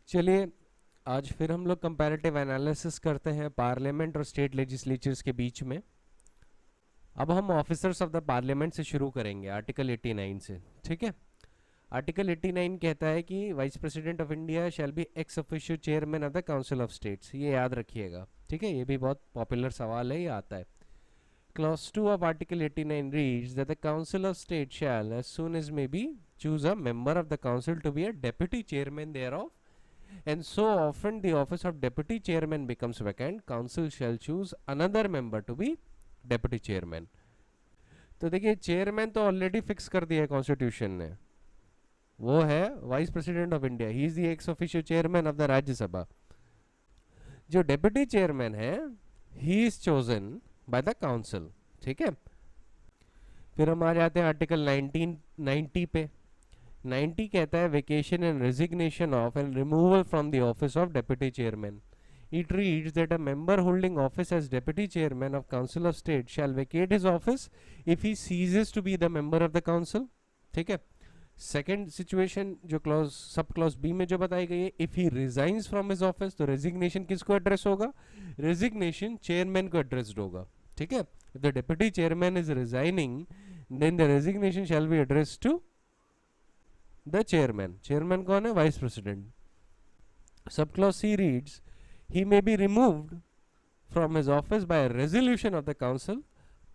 चलिए आज फिर हम लोग कंपैरेटिव एनालिसिस करते हैं पार्लियामेंट और स्टेट लेजिस्लेचर्स के बीच में। अब हम ऑफिसर्स ऑफ द पार्लियामेंट से शुरू करेंगे आर्टिकल 89 से। ठीक है, आर्टिकल 89 कहता है कि vice president of India shall be ex officio chairman of the council of states. ये याद रखिएगा, ठीक है, ये भी बहुत पॉपुलर सवाल है, ये आता है। Clause 2 of Article 89 reads that the Council of State shall, as soon as may be, choose a member of the Council to be a deputy chairman thereof, and so often the office of deputy chairman becomes vacant, Council shall choose another member to be deputy chairman. तो देखिए, chairman तो already fix कर दिया है constitution ने, वो है vice president of India, he is the ex officio chairman of the Rajya Sabha. जो डेप्यूटी चेयरमैन है, he is chosen by the council. ठीक है, फिर हम आ जाते हैं आर्टिकल 1990 पे। 90 कहता है vacation and resignation of and removal from the office of deputy chairman. It reads that a member holding office as deputy chairman of Council of State shall vacate his office if he ceases to be the member of the council. ठीक है, second situation जो clause sub clause B में जो बताई गई है, if he resigns from his office, तो resignation किसको एड्रेस होगा? रेजिग्नेशन चेयरमैन को एड्रेस्ड होगा। ठीक है, if the deputy chairman is resigning then the resignation shall be addressed to the chairman. Chairman कौन है? Vice president. Sub clause C reads he may be removed from his office by a resolution of the council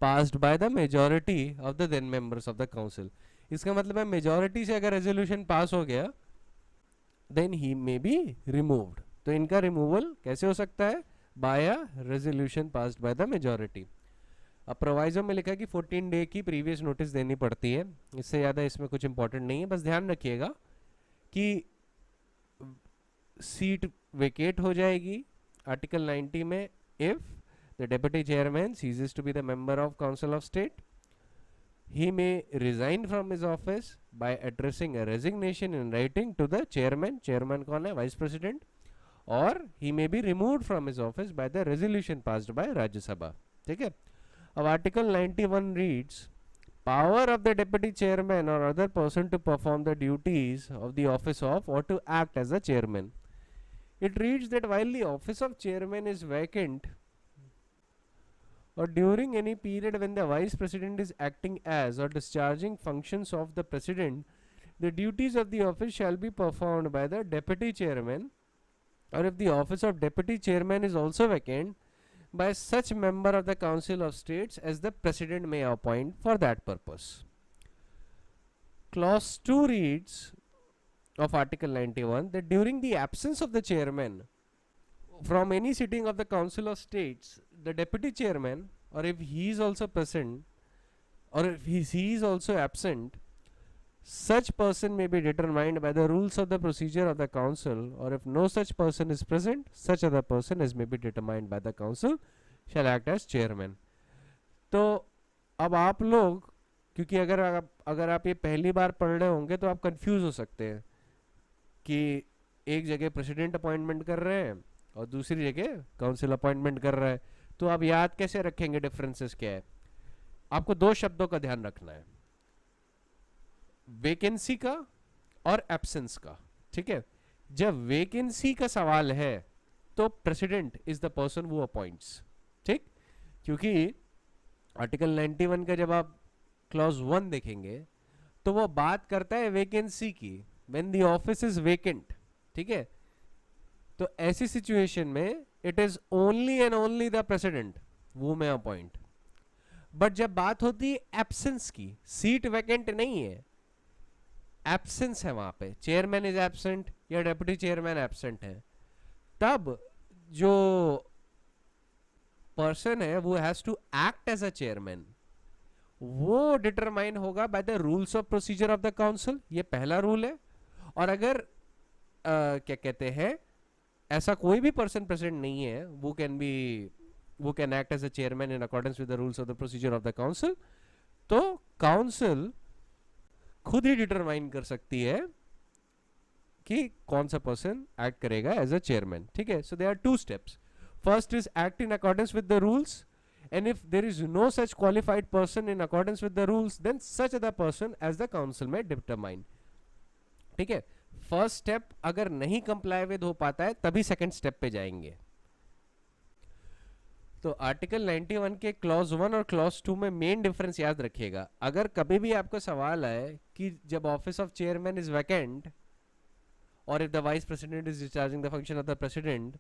passed by the majority of the then members of the council. इसका मतलब है majority से अगर resolution pass हो गया then he may be removed. तो इनका removal कैसे हो सकता है? By a resolution passed by the majority. अब प्रोवाइजो में लिखा है कि 14 डे की प्रीवियस नोटिस देनी पड़ती है, इससे ज़्यादा इसमें कुछ इंपॉर्टेंट नहीं है। बस ध्यान रखिएगा कि सीट वेकेट हो जाएगी आर्टिकल 90 में if the deputy chairman ceases to be the member of council of state, he may resign from his office by addressing a resignation in writing to the chairman. chairman कौन है? vice president. or he may be removed from his office by the resolution passed by Rajya Sabha. ठीक है, अब article 91 reads power of the deputy chairman or other person to perform the duties of the office of or to act as a chairman. It reads that while the office of chairman is vacant or during any period when the vice president is acting as or discharging functions of the president, the duties of the office shall be performed by the deputy chairman, or if the office of deputy chairman is also vacant, by such member of the council of states as the president may appoint for that purpose. Clause 2 reads of Article 91 that during the absence of the chairman from any sitting of the Council of States, the deputy chairman, or if he is also present, or if he is also absent, such person may be determined by the rules of the procedure of the council, or if no such person is present, such other person as may be determined by the council shall act as chairman. तो अब आप लोग, क्योंकि अगर आप ये पहली बार पढ़ रहे होंगे तो आप कंफ्यूज हो सकते हैं कि एक जगह प्रेसिडेंट अपॉइंटमेंट कर रहे हैं और दूसरी जगह काउंसिल अपॉइंटमेंट कर रहा है, तो आप याद कैसे रखेंगे? डिफरेंसेस क्या है? आपको दो शब्दों का ध्यान रखना है, वेकेंसी का और एब्सेंस का। ठीक है, जब वेकेंसी का सवाल है तो प्रेसिडेंट इज द पर्सन वो अपॉइंट्स। ठीक, क्योंकि आर्टिकल 91 का जब आप क्लॉज 1 देखेंगे तो वो बात करता है वेकेंसी की, when the office is vacant। ठीक है, तो ऐसी सिचुएशन में it is only and only the president वो मैं अपॉइंट। बट जब बात होती है एब्सेंस की, सीट वैकेंट नहीं है, एब्सेंस है, वहां पे चेयरमैन इज एब्सेंट या डेप्यूटी चेयरमैन एब्सेंट है, तब जो पर्सन है वो has to act as a chairman, वो डिटरमाइन होगा by the rules of procedure of the council. ये पहला रूल है। और अगर क्या कहते हैं, ऐसा कोई भी पर्सन प्रेसिडेंट नहीं है, वो can act as a chairman in accordance with the rules of the procedure of the council, तो काउंसिल खुद ही डिटरमाइन कर सकती है कि कौन सा पर्सन एक्ट करेगा एज अ चेयरमैन। ठीक है, so there are two steps. First is act in accordance with the rules, and if there is no such qualified person in accordance with the rules, then such other person as the council may determine. ठीक है, first step अगर नहीं comply with हो पाता है तभी second step पे जाएंगे। तो आर्टिकल 91 के क्लॉज 1 और क्लॉज 2 में मेन डिफरेंस याद रखिएगा। अगर कभी भी आपको सवाल आए कि जब office of chairman is vacant और if the vice president is discharging the function of the president,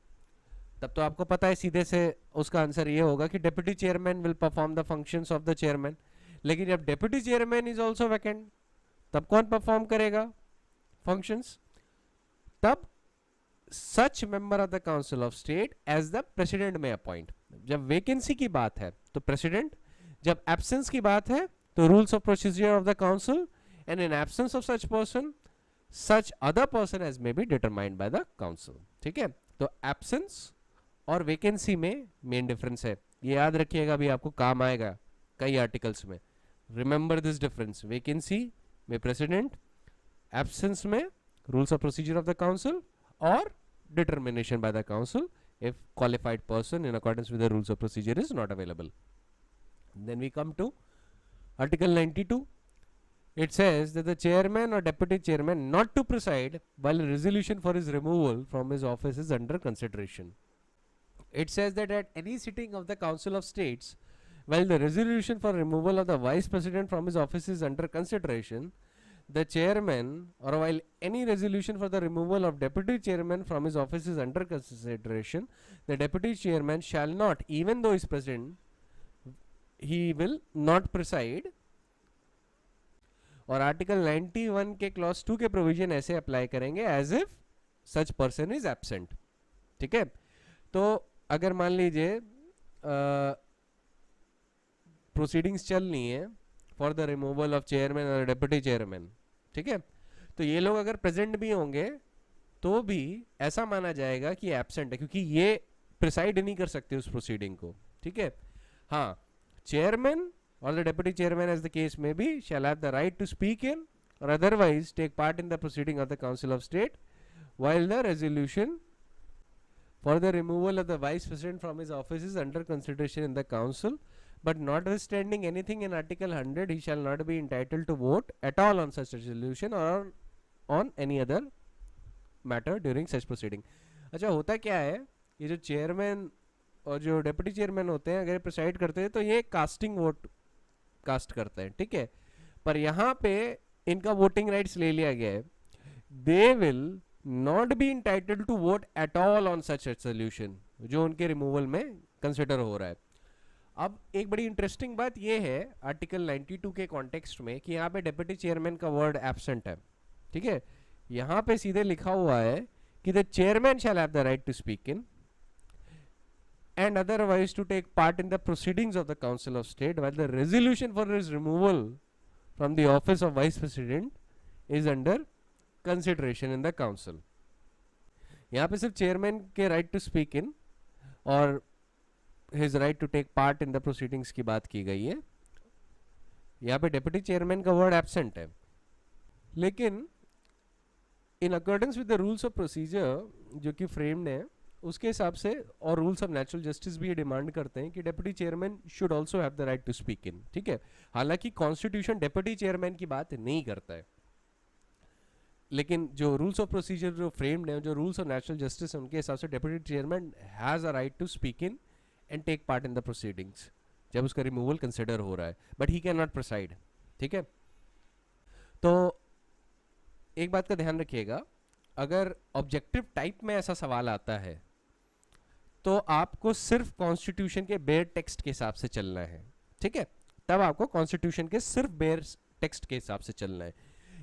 तब तो आपको पता है सीधे से उसका आंसर ये होगा कि deputy chairman will perform the functions of the chairman. लेकिन जब deputy chairman is also vacant तब कौन परफॉर्म करेगा फंक्शंस? तब such member of the council of state as the president may appoint. जब वेकेंसी की बात है तो प्रेसिडेंट, जब एब्सेंस की बात है तो rules of procedure of the council, and in absence of such person such other person as may be determined by the council. ठीक है, तो एब्सेंस और वेकेंसी में मेन डिफरेंस है, ये याद रखिएगा, अभी आपको काम आएगा कई आर्टिकल्स में। रिमेंबर दिस डिफरेंस, वेकेंसी में प्रेसिडेंट, एब्सेंस में rules of procedure of the council, और determination by the council if qualified person in accordance with the rules of procedure is not available. Then we come to Article 92. It says that the chairman or deputy chairman not to preside while a resolution for his removal from his office is under consideration. It says that at any sitting of the Council of States, while the resolution for removal of the vice president from his office is under consideration, the chairman, or while any resolution for the removal of deputy chairman from his office is under consideration, the deputy chairman shall not, even though he is present, he will not preside. और article 91 के clause 2 के provision ऐसे apply करेंगे as if such person is absent. ठीक है, तो अगर मान लीजिए प्रोसीडिंग्स चल रही है for the removal of chairman और डेप्यूटी चेयरमैन, ठीक है, तो ये लोग अगर प्रेजेंट भी होंगे तो भी ऐसा माना जाएगा कि एब्सेंट है, क्योंकि ये प्रिसाइड नहीं कर सकते उस प्रोसीडिंग को। ठीक है, हाँ, chairman or the deputy chairman as the case may be shall have the right to speak in or otherwise take part in the proceeding of the Council of State while the resolution for the removal of the vice president from his office is under consideration in the council, but notwithstanding anything in article 100 he shall not be entitled to vote at all on such resolution or on any other matter during such proceeding. अच्छा, होता क्या है, ये जो chairman और जो deputy chairman होते हैं अगर प्रिसाइड करते हैं तो ये कास्टिंग वोट कास्ट करते हैं। ठीक है, पर यहाँ पे इनका वोटिंग राइट्स ले लिया गया है। They will not be entitled to vote at all on such resolution जो उनके रिमूवल में कंसिडर हो रहा है। अब एक बड़ी इंटरेस्टिंग बात ये है आर्टिकल 92 के कॉन्टेक्स्ट में कि यहाँ पे डेप्यूटी चेयरमैन का वर्ड एब्सेंट है। ठीक है, यहाँ पे सीधे लिखा हुआ है कि the chairman shall have the right to speak in and otherwise to take part in the proceedings of the Council of State while the resolution for his removal from the office of Vice President is under consideration in the Council. यहाँ पे सिर्फ chairman के right to speak in और his right to take part in the proceedings की बात की गई है। यहाँ पे डेप्यूटी चेयरमैन का वर्ड एब्सेंट है, लेकिन in accordance with the rules of procedure जो कि फ्रेम्ड है उसके हिसाब से और रूल्स ऑफ नेचुरल जस्टिस भी ये डिमांड करते हैं कि deputy chairman should also have the right to speak in. ठीक है, हालांकि कॉन्स्टिट्यूशन डेप्यूटी चेयरमैन की बात नहीं करता है, लेकिन जो रूल्स ऑफ प्रोसीजर जो फ्रेम्ड है, जो रूल्स ऑफ नेचुरल जस्टिस है, उनके हिसाब से deputy chairman has a right to speak in and take part in the proceedings जब उसका रिमूवल कंसिडर हो रहा है, but he can not preside. ठीक है, तो एक बात का ध्यान रखिएगा, अगर ऑब्जेक्टिव टाइप में ऐसा सवाल आता है तो आपको सिर्फ कॉन्स्टिट्यूशन के बेयर टेक्स्ट के हिसाब से चलना है। ठीक है, तब आपको कॉन्स्टिट्यूशन के सिर्फ बेयर टेक्स्ट के हिसाब से चलना है।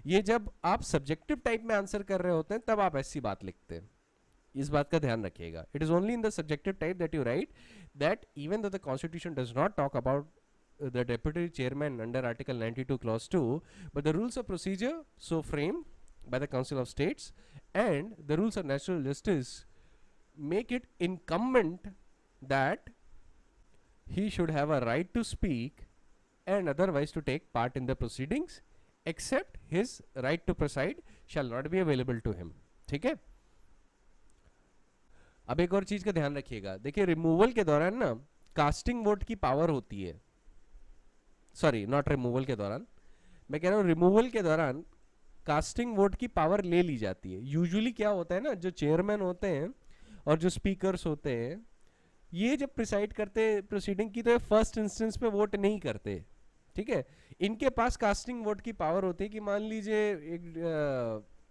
ये जब आप सब्जेक्टिव टाइप में आंसर कर रहे होते हैं तब आप ऐसी बात लिखते हैं, इस बात का ध्यान रखिएगा। It is only in the subjective type that you right that even though the constitution does not talk about the deputy chairman under article 92 clause 2, but the rules of procedure so framed by the Council of States and the rules of natural justice make it incumbent that he should have a right to speak and otherwise to take part in the proceedings except his right to preside shall not be available to him. ठीक है, अब एक और चीज का ध्यान रखिएगा, देखिए रिमूवल के दौरान ना कास्टिंग वोट की पावर होती है, सॉरी नॉट रिमूवल के दौरान, मैं कह रहा हूँ रिमूवल के दौरान कास्टिंग वोट की पावर ले ली जाती है। यूजुअली क्या होता है ना, जो चेयरमैन होते हैं और जो स्पीकर्स होते हैं, ये जब प्रिसाइड करते प्रोसीडिंग की, तो फर्स्ट इंस्टेंस पे वोट नहीं करते, ठीक है। इनके पास कास्टिंग वोट की पावर होती है कि मान लीजिए एक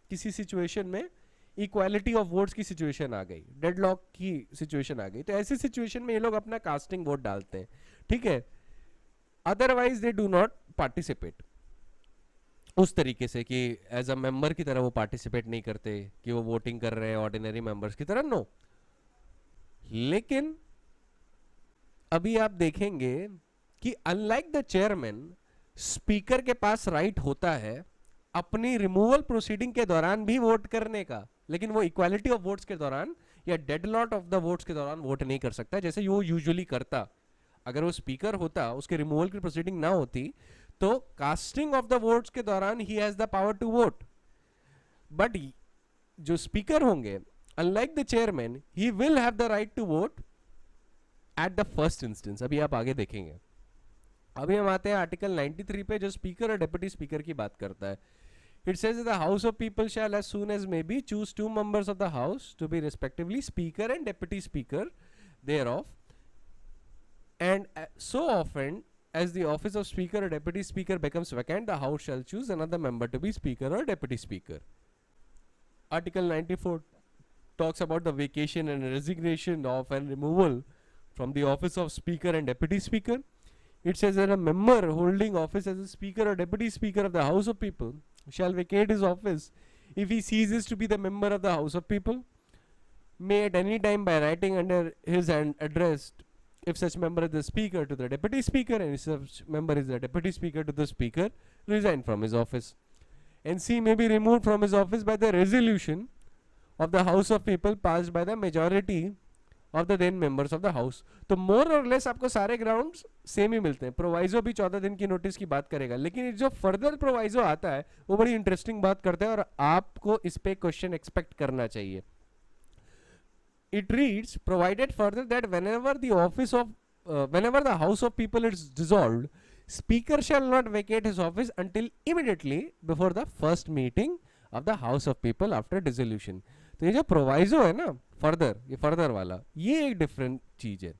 किसी सिचुएशन में इक्वालिटी ऑफ वोट्स की सिचुएशन आ गई, डेडलॉक की सिचुएशन आ गई, तो ऐसी सिचुएशन में ये लोग अपना कास्टिंग वोट डालते हैं, ठीक है। Otherwise they do not participate उस तरीके से कि एज अ मेंबर की तरह वो पार्टिसिपेट नहीं करते कि वो वोटिंग कर रहे हैं ऑर्डिनरी मेंबर्स की तरह, नो। लेकिन अभी आप देखेंगे कि अनलाइक द चेयरमैन, स्पीकर के पास राइट होता है अपनी रिमूवल प्रोसीडिंग के दौरान भी वोट करने का, लेकिन वो इक्वालिटी ऑफ वोट्स के दौरान या डेडलॉट ऑफ द वोट्स के दौरान वोट नहीं कर सकता जैसे वो यूजुअली करता। अगर वो स्पीकर होता, उसके रिमूवल की प्रोसीडिंग ना होती, तो कास्टिंग ऑफ द वोट्स के दौरान he has the power to vote. But जो स्पीकर होंगे, unlike the chairman, he will have the right to vote at the first instance. अभी आप आगे देखेंगे। अभी हम आते हैं आर्टिकल 93 पे, जो स्पीकर और डेप्यूटी स्पीकर की बात करता है। It says that the House of People shall, as soon as may be, choose 2 members of the House to be respectively Speaker and Deputy Speaker thereof, and so often as the office of Speaker or Deputy Speaker becomes vacant, the House shall choose another member to be Speaker or Deputy Speaker. Article 94 talks about the vacation and resignation of and removal from the office of Speaker and Deputy Speaker. It says that a member holding office as a Speaker or Deputy Speaker of the House of People shall vacate his office if he ceases to be the member of the House of People, may at any time by writing under his hand addressed, if such member is the Speaker, to the Deputy Speaker, and if such member is the Deputy Speaker, to the Speaker, resign from his office. And C may be removed from his office by the resolution of the House of People passed by the majority of the then members of the house. तो more और less आपको सारे grounds same ही मिलते हैं। Proviso भी 14 दिन की notice की बात करेगा, लेकिन जो फर्दर प्रोवाइजो आता है वो बड़ी इंटरेस्टिंग बात करता है और आपको इस पे क्वेश्चन एक्सपेक्ट करना चाहिए। It reads, provided further that whenever the house of people is dissolved, speaker shall not vacate his office until immediately before the first meeting of the house of people after dissolution. तो ये जो proviso है ना, further, ये further वाला, ये एक different चीज है,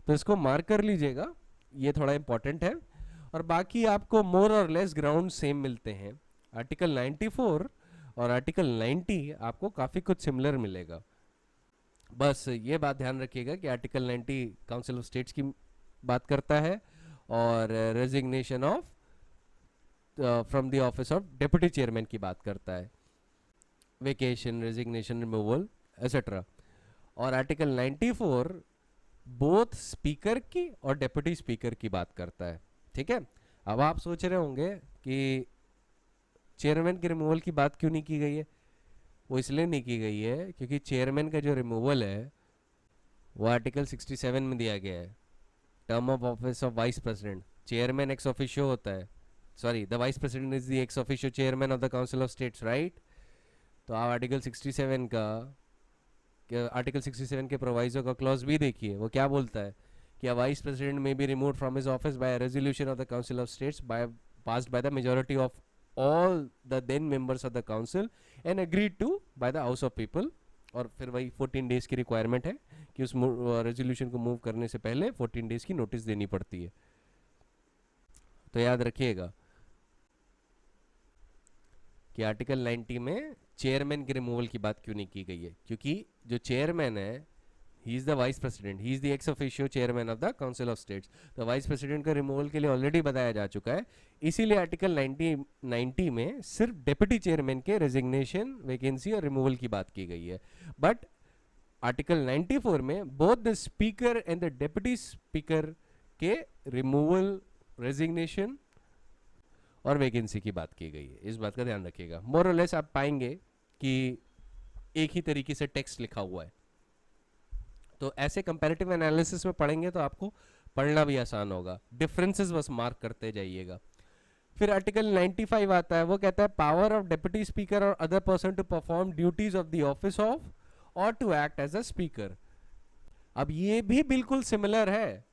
तो इसको मार्क कर लीजिएगा, ये थोड़ा इंपॉर्टेंट है। और बाकी आपको मोर और लेस ग्राउंड सेम मिलते हैं। आर्टिकल 94 और आर्टिकल 90 आपको काफी कुछ सिमिलर मिलेगा। बस ये बात ध्यान रखिएगा कि आर्टिकल 90 काउंसिल ऑफ स्टेट्स की बात करता है और resignation of from the office of deputy chairman की बात करता है, वेकेशन, रेजिग्नेशन, रिमूवल एसेट्रा। और आर्टिकल 94 बोथ स्पीकर की और डेप्यूटी स्पीकर की बात करता है, ठीक है। अब आप सोच रहे होंगे कि चेयरमैन के रिमूवल की बात क्यों नहीं की गई है। वो इसलिए नहीं की गई है क्योंकि चेयरमैन का जो रिमूवल है वो आर्टिकल 67 में दिया गया है। Term of office of vice president, chairman ex officio होता है, sorry the vice president is the ex officio chairman of the council of states, right. तो आप आर्टिकल 67 का, आर्टिकल 67 के प्रोवाइजो का क्लॉज भी देखिए, वो क्या बोलता है कि a vice president may be removed from his office by resolution of the council of states passed by the majority of all the then members of the council and agreed to by the house of people। और फिर वही 14 days की requirement है कि उस resolution को move करने से पहले 14 डेज की नोटिस देनी पड़ती है, तो याद रखिएगा कि आर्टिकल 90 में चेयरमैन के रिमूवल की बात क्यों नहीं की गई है, क्योंकि जो चेयरमैन है he is the vice president, he is the ex officio chairman of the council of states. तो वाइस प्रेसिडेंट का रिमूवल के लिए ऑलरेडी बताया जा चुका है, इसीलिए आर्टिकल 90 में सिर्फ डेप्यूटी चेयरमैन के रेजिग्नेशन, वैकेंसी और रिमूवल की बात की गई है। बट आर्टिकल 94 में both the speaker and the deputy speaker के रिमूवल, रेजिग्नेशन और वैकेंसी की बात की गई है। इस बात का ध्यान रखिएगा। मोर और लेस आप पाएंगे कि एक ही तरीके से टेक्स्ट लिखा हुआ है, तो ऐसे कंपैरेटिव एनालिसिस में पढ़ेंगे तो आपको पढ़ना भी आसान होगा। डिफरेंसेस बस मार्क करते जाइएगा। फिर आर्टिकल 95 आता है, वो कहता है power of deputy speaker or other person to perform duties of the office of or to act as a speaker. अब ये भी बिल्कुल सिमिलर है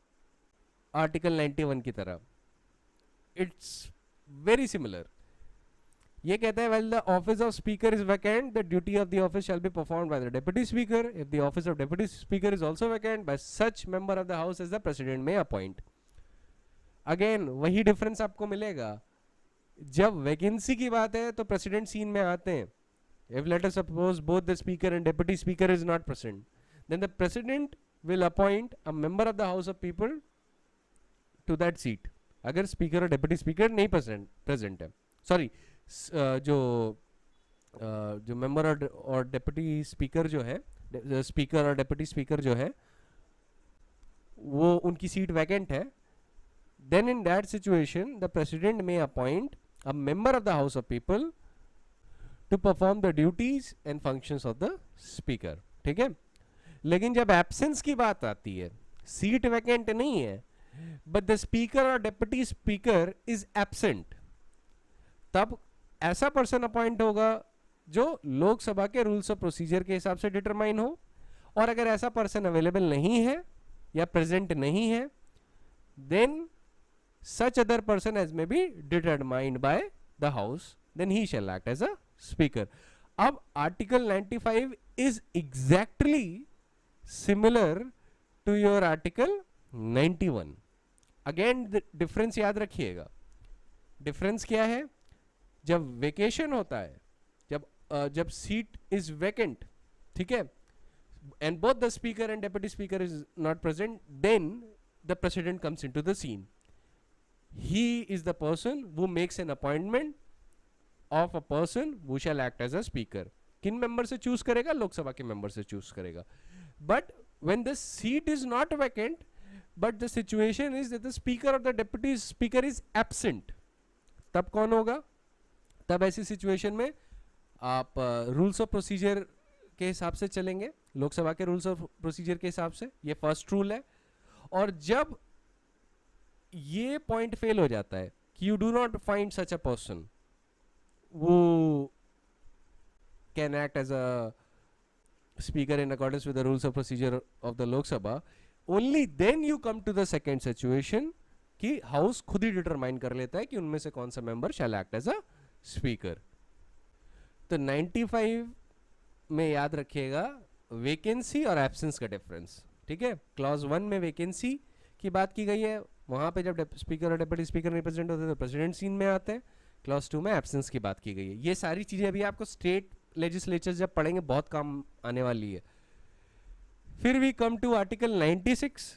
आर्टिकल 91 की तरह, इट्स वेरी सिमिलर। ये कहता है while the office of speaker is vacant the duty of the office shall be performed by the deputy speaker if the office of deputy speaker is also vacant by such member of the house as the president may appoint. Again वही difference आपको मिलेगा, जब vacancy की बात है तो president scene में आते हैं. If let us suppose both the speaker and deputy speaker is not present, then the president will appoint a member of the house of people to that seat. अगर speaker or deputy speaker नहीं present है, sorry जो member और deputy speaker जो है, speaker or deputy speaker जो है वो उनकी सीट वैकेंट है, then in that situation the president may appoint a member of the house of people to perform the duties and functions of the speaker. ठीक है. लेकिन जब एब्सेंस की बात आती है, सीट वैकेंट नहीं है but the speaker or deputy speaker is absent, तब ऐसा पर्सन अपॉइंट होगा जो लोकसभा के रूल्स ऑफ प्रोसीजर के हिसाब से डिटरमाइन हो, और अगर ऐसा पर्सन अवेलेबल नहीं है या प्रेजेंट नहीं है then such other person as may be determined by the house, then he shall act as a speaker. अब article 95 is exactly similar to your article 91. again difference याद रखिएगा. difference क्या है? जब वेकेशन होता है, जब सीट इज वैकेंट, ठीक है, and both the speaker and deputy speaker is not present, then the president comes into the scene. He is the person who makes an appointment of a person who shall act as a speaker. किन member से choose करेगा? लोकसभा के member से choose करेगा. But when the seat is not vacant, but the situation is that the speaker or the deputy speaker is absent, तब कौन होगा? तब ऐसी सिचुएशन में आप रूल्स ऑफ प्रोसीजर के हिसाब से चलेंगे, लोकसभा के रूल्स ऑफ प्रोसीजर के हिसाब से. ये फर्स्ट रूल है. और जब ये पॉइंट फेल हो जाता है कि you do not find such a person who can act as a speaker in accordance with the rules of procedure of the Lok Sabha, only then you come to the second situation कि house खुद ही determine कर लेता है कि उनमें से कौन सा member shall act as a speaker. तो 95 में याद रखिएगा वेकेंसी और एब्सेंस का डिफरेंस. ठीक है, क्लॉज 1 में वेकेंसी की बात की गई है, वहां पे जब स्पीकर और डेप्यूटी स्पीकर नहीं प्रेजेंट होते तो प्रेसिडेंट सीन में आते हैं. क्लॉज 2 में एब्सेंस की बात की गई है. ये सारी चीजें अभी आपको स्टेट लेजिस्लेचर जब पढ़ेंगे बहुत काम आने वाली है. फिर we come to article 96.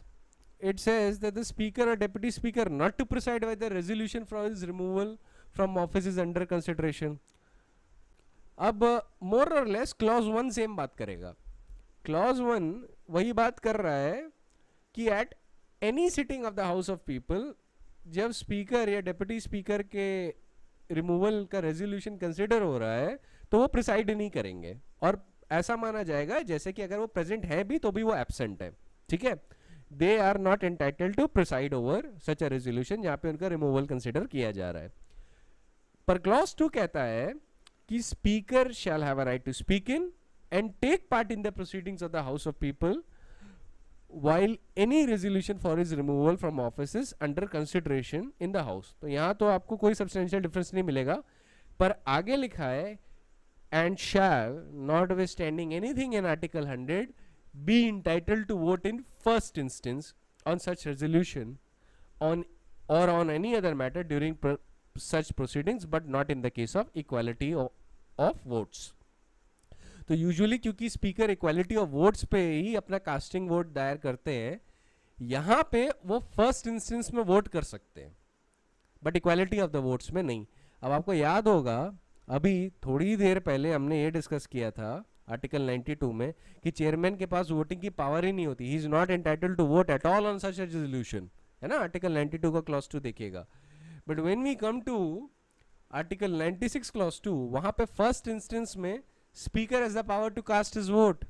It says that the speaker or deputy speaker not to preside by the resolution for his removal from office is under consideration. अब मोर और लेस क्लॉज 1 सेम बात करेगा. क्लॉज 1 वही बात कर रहा है कि at any sitting of the house of people जब स्पीकर या डेप्यूटी स्पीकर के रिमूवल का रेजोल्यूशन कंसिडर हो रहा है तो वो प्रिसाइड नहीं करेंगे, और ऐसा माना जाएगा जैसे कि अगर वो प्रेजेंट है भी तो भी वो एब्सेंट है. ठीक है, they are not entitled to preside over such a resolution जहां पे उनका रिमूवल कंसिडर किया जा रहा है. पर क्लॉज 2 कहता है कि speaker shall have a right to speak in and take part in the proceedings of the house of people while any resolution for his removal from office is under consideration in the house. तो यहाँ तो आपको कोई substantial difference नहीं मिलेगा, पर आगे लिखा है and shall notwithstanding anything in article 100 be entitled to vote in first instance on such resolution on or on any other matter during such proceedings but not in the case of equality of votes. तो usually क्योंकि speaker equality of votes पे ही अपना casting vote दायर करते हैं, यहाँ पे वो फर्स्ट इंस्टेंस में वोट कर सकते हैं but equality of the votes में नहीं. अब आपको याद होगा अभी थोड़ी देर पहले हमने ये डिस्कस किया था आर्टिकल 92 में कि चेयरमैन के पास वोटिंग की पावर ही नहीं होती, he is not entitled to vote at all on such a resolution, है ना. आर्टिकल 92 का क्लॉज 2 देखिएगा. But when we come to article 96 clause 2, वहां पे फर्स्ट इंस्टेंस में Speaker has the power to cast his vote,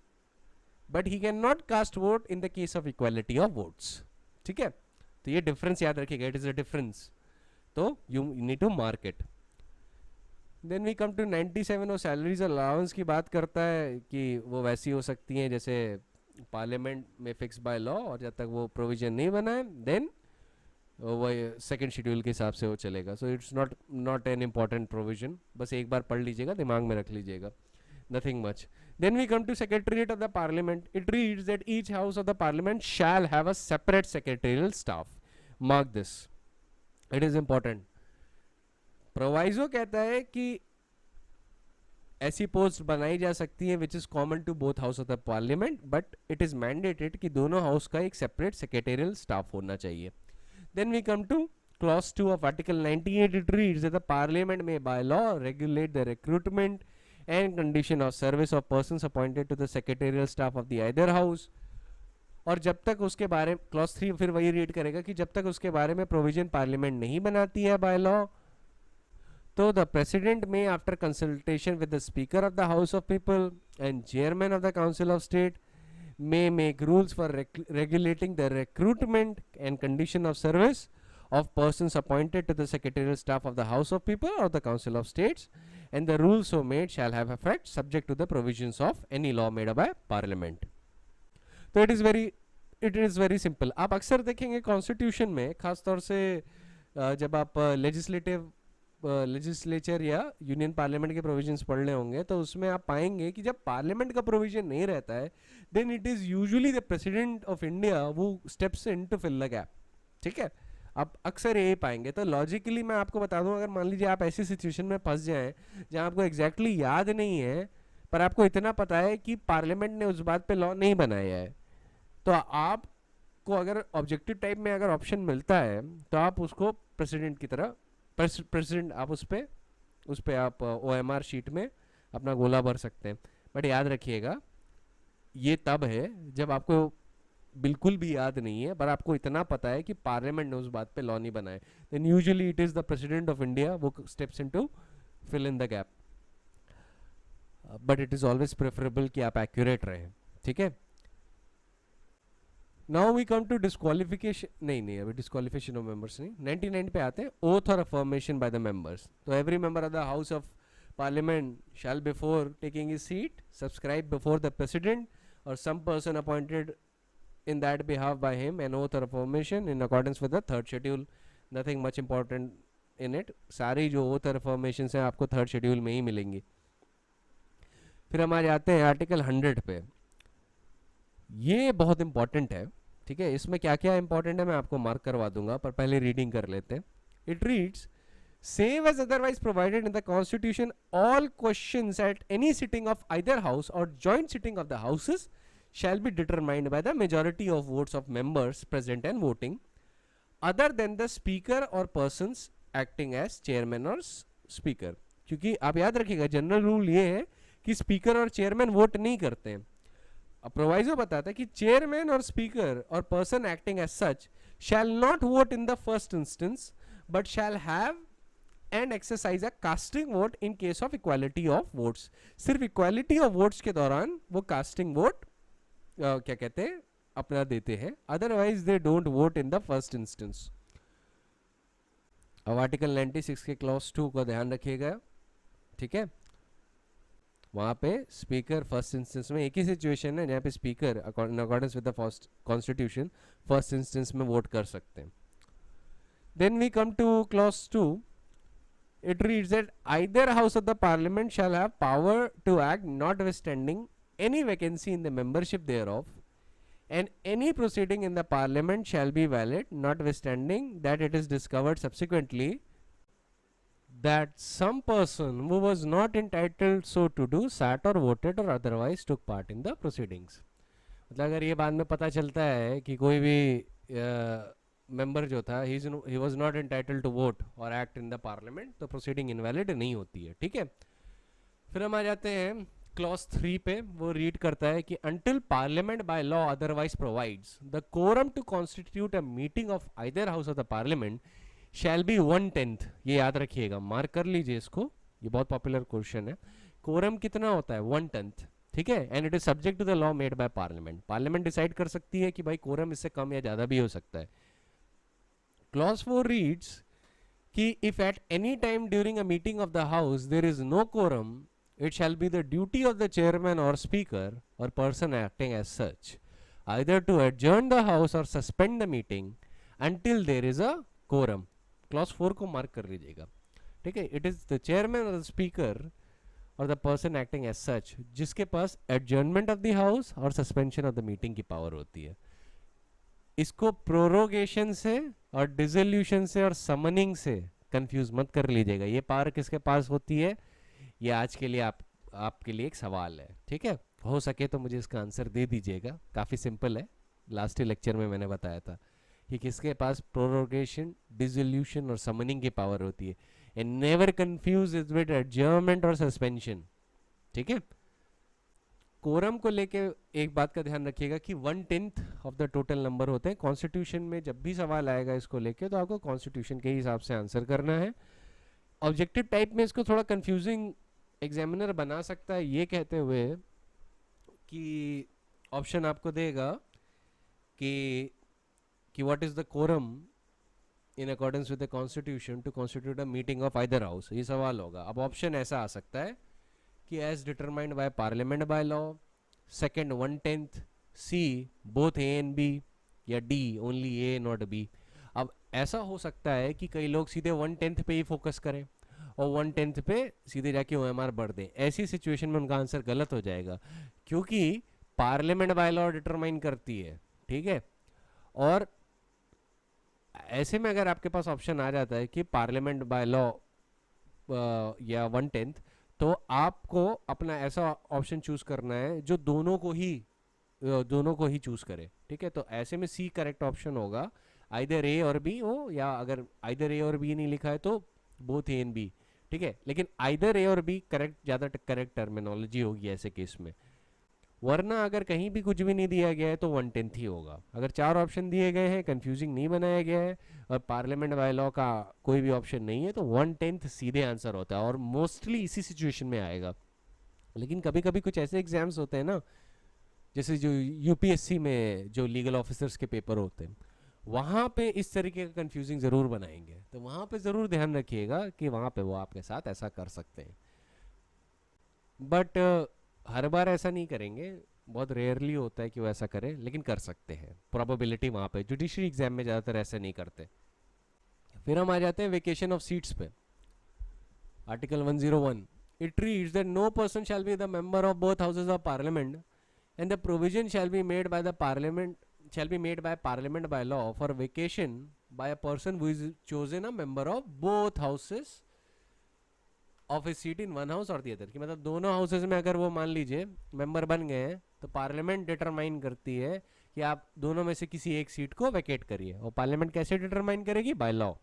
but he cannot cast vote in the case of equality of votes. ठीक है, तो ये difference याद रखिएगा. इट इज अ डिफरेंस, तो you need to mark it. Then we come to 97. वो salaries allowance की बात करता है कि वो वैसी हो सकती हैं जैसे पार्लियामेंट में फिक्स बाय लॉ, और जब तक वो प्रोविजन नहीं बना है देन वही सेकंड शेड्यूल के हिसाब से वो चलेगा. So it's not not an important provision, बस एक बार पढ़ लीजिएगा, दिमाग में रख लीजिएगा. Nothing much. Then we come to Secretariat of the Parliament. It reads that each house of the Parliament shall have a separate secretarial staff. Mark this. It is important. Proviso कहता है कि ऐसी पोस्ट बनाई जा सकती है which is common to both house of the Parliament, but it is mandated कि दोनों हाउस का एक separate secretarial staff होना चाहिए. Then we come to clause 2 of Article 98. It reads that the Parliament may by law regulate the recruitment and condition of service of persons appointed to the secretarial staff of the either house. और जब तक उसके बारे clause 3 फिर वही read करेगा कि जब तक उसके बारे में प्रोविजन पार्लियामेंट नहीं बनाती है बाय लॉ, तो द प्रेसिडेंट में after consultation with the speaker of the house of people and chairman of the council of state may make rules for regulating the recruitment and condition of service of persons appointed to the secretarial staff of the House of People or the Council of States, and the rules so made shall have effect subject to the provisions of any law made by Parliament. तो it is very simple. आप अक्सर देखेंगे constitution में, खास तौर से जब आप लेजिस्लेचर या यूनियन पार्लियामेंट के प्रोविजंस पढ़ रहे होंगे, तो उसमें आप पाएंगे कि जब पार्लियामेंट का प्रोविजन नहीं रहता है, then it is usually the president of India who steps in to fill the gap. ठीक है, आप अक्सर यही पाएंगे. तो लॉजिकली मैं आपको बता दूं, अगर मान लीजिए आप ऐसी सिचुएशन में फंस जाएं जहां आपको एग्जैक्टली याद नहीं है, पर आपको इतना पता है कि पार्लियामेंट ने उस बात पे लॉ नहीं बनाया है, तो आपको अगर ऑब्जेक्टिव टाइप में अगर ऑप्शन मिलता है तो आप उसको प्रेसिडेंट की तरह प्रेसिडेंट आप उस पे आप OMR शीट में अपना गोला भर सकते हैं. बट याद रखिएगा, ये तब है जब आपको बिल्कुल भी याद नहीं है, पर आपको इतना पता है कि पार्लियामेंट ने उस बात पे लॉ नहीं बनाए. Then usually it is the president of India who steps into fill in the gap. But it is always preferable कि आप एक्यूरेट रहें. ठीक है, now we come to disqualification. नहीं अभी डिस्क्वालिफिकेशन ऑफ मेंबर्स नहीं, 99 पे आते हैं. ओथ और अफर्मेशन बाय द मेंबर्स. तो every member of the house of parliament shall before taking his seat subscribe before the president or some person appointed in that behalf by him an oath or affirmation in accordance with the third schedule. Nothing much important in it. सारी जो oath और affirmations हैं आपको third schedule में ही मिलेंगी. फिर हम आ जाते हैं आर्टिकल 100 पे. ये बहुत इंपॉर्टेंट है. ठीक है, इसमें क्या क्या इंपॉर्टेंट है मैं आपको मार्क करवा दूंगा, पर पहले रीडिंग कर लेते हैं. It reads, save as otherwise provided in the constitution, all questions at any sitting of either house or joint sitting of the houses shall be determined by the majority of votes of members present and voting, other than the speaker or persons acting as chairman or speaker. क्योंकि आप याद रखिएगा general rule ये है कि speaker और chairman vote नहीं करते हैं. अब प्रोवाइजो बताता है कि चेयरमैन और स्पीकर और person acting as such shall not vote in the first instance but shall have and exercise a casting vote in case of equality of votes. सिर्फ इक्वालिटी ऑफ वोट्स के दौरान वो casting vote क्या कहते हैं अपना देते हैं, otherwise they don't vote in the first instance. अब आर्टिकल 96 के क्लॉज 2 का ध्यान रखिएगा. ठीक है, वहां पे स्पीकर फर्स्ट इंस्टेंस में एक ही सिचुएशन है जहां पे speaker in accordance with the first constitution first instance में वोट कर सकते हैं. Then we come to clause 2. It reads that either house of the parliament shall have power to act notwithstanding any vacancy in the membership thereof, and any proceeding in the parliament shall be valid notwithstanding that it is discovered subsequently that some person who was not entitled so to do sat or voted or otherwise took part in the proceedings. मतलब अगर ये बाद में पता चलता है कि कोई भी मेंबर जो था he was not entitled to vote or act in the parliament, तो प्रोसीडिंग इनवैलिड नहीं होती है. ठीक है, फिर हम आ जाते हैं क्लॉज 3 पे. वो रीड करता है कि until parliament by law otherwise provides the quorum to constitute a meeting of either house of the parliament shall be 1/10. ये याद रखिएगा, मार्क कर लीजिए इसको, ये बहुत पॉपुलर क्वेश्चन है. कोरम कितना होता है? 1/10. ठीक है, and it is subject to the law made by parliament. Parliament decide कर सकती है कि भाई कोरम इससे कम या ज्यादा भी हो सकता है. Clause 4 reads कि if at any time during a meeting of the house there is no quorum, it shall be the duty of the chairman or speaker or person acting as such either to adjourn the house or suspend the meeting until there is a quorum. Clause 4 को mark कर लीजिएगा, ठीक है. It is the chairman और the speaker और the person acting as such जिसके पास adjournment of the house और सस्पेंशन ऑफ द मीटिंग की पावर होती है. इसको प्रोरोगेशन से और डिसोल्यूशन से और समनिंग से कंफ्यूज मत कर लीजिएगा. ये पावर किसके पास होती है, ये आज के लिए आपके लिए एक सवाल है, ठीक है. हो सके तो मुझे इसका आंसर दे दीजिएगा, काफ़ी सिंपल है. लास्ट लेक्चर में मैंने बताया था कि किसके पास प्रोरोगेशन, डिसोल्यूशन और समनिंग की पावर होती है. And never confuse it with adjournment और सस्पेंशन, ठीक है. कोरम को लेके एक बात का ध्यान रखिएगा कि 1/10 ऑफ द टोटल नंबर होते हैं. कॉन्स्टिट्यूशन में जब भी सवाल आएगा इसको लेके तो आपको कॉन्स्टिट्यूशन के हिसाब से आंसर करना है. ऑब्जेक्टिव टाइप में इसको थोड़ा कंफ्यूजिंग एग्जामिनर बना सकता है ये कहते हुए कि ऑप्शन आपको देगा कि what is the quorum in accordance with the constitution to constitute a meeting of either house. ये सवाल होगा. अब ऑप्शन ऐसा आ सकता है कि as determined by parliament by law, second 1/10, C both A and B, या D only A not B. अब ऐसा हो सकता है कि कई लोग सीधे 1/10 पे ही फोकस करें और 1/10 पे सीधे जाके OMR बढ़ दें. ऐसी सिचुएशन में उनका आंसर गलत हो जाएगा क्योंकि पार्लियामेंट बाय लॉ डिटरमाइन करती है, ठीक है. और ऐसे में अगर आपके पास ऑप्शन आ जाता है कि पार्लियामेंट बाय लॉ या 1/10, तो आपको अपना ऐसा ऑप्शन चूज करना है जो दोनों को ही चूज करे, ठीक है. तो ऐसे में सी करेक्ट ऑप्शन होगा. आइदर ए और बी हो, या अगर आइदर ए और बी नहीं लिखा है तो बोथ ए एंड बी, ठीक है. लेकिन आइदर ए और बी करेक्ट, ज़्यादा करेक्ट टर्मिनोलॉजी होगी ऐसे केस में. वरना अगर कहीं भी कुछ भी नहीं दिया गया है तो 1/10 ही होगा. अगर 4 ऑप्शन दिए गए हैं, कंफ्यूजिंग नहीं बनाया गया है और पार्लियामेंट बाय लॉ का कोई भी ऑप्शन नहीं है तो 1/10 सीधे आंसर होता है और मोस्टली इसी सिचुएशन में आएगा. लेकिन कभी कभी कुछ ऐसे एग्जाम्स होते हैं ना, जैसे जो UPSC में जो लीगल ऑफिसर्स के पेपर होते हैं, वहाँ पे इस तरीके का कंफ्यूजिंग ज़रूर बनाएंगे. तो वहाँ पे ज़रूर ध्यान रखिएगा कि वहाँ पे वो आपके साथ ऐसा कर सकते हैं. बट हर बार ऐसा नहीं करेंगे, बहुत रेयरली होता है कि वो ऐसा करें, लेकिन कर सकते हैं. प्रोबेबिलिटी वहाँ पे जुडिशरी एग्जाम में ज़्यादातर ऐसे नहीं करते. फिर हम आ जाते हैं वेकेशन ऑफ सीट्स पे. Article 101 it reads that no person shall be the member of both houses of parliament and the provision shall be made by the parliament by law for vacation by a person who is chosen a member of both houses of his seat in one house or the other. कि मतलब दोनों houses में अगर वो मान लीजिए member बन गए हैं तो पार्लियामेंट डिटरमाइन करती है कि आप दोनों में से किसी एक सीट को वैकेट करिए. और पार्लियामेंट कैसे डिटरमाइन करेगी? By law.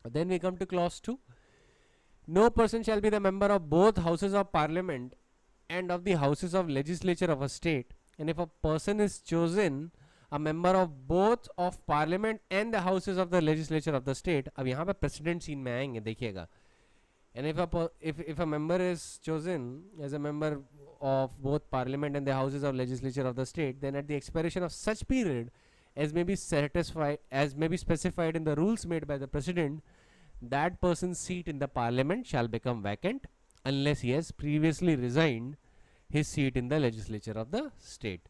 Then we come to clause 2. No person shall be the member of both houses of parliament and of the houses of legislature of a state, and if a person is chosen a member of both of parliament and the houses of the legislature of the state. अब यहाँ पे president scene में आएंगे, देखिएगा. And if a member is chosen as a member of both parliament and the houses of legislature of the state, then at the expiration of such period as may be specified in the rules made by the president, that person's seat in the parliament shall become vacant unless he has previously resigned his seat in the legislature of the state.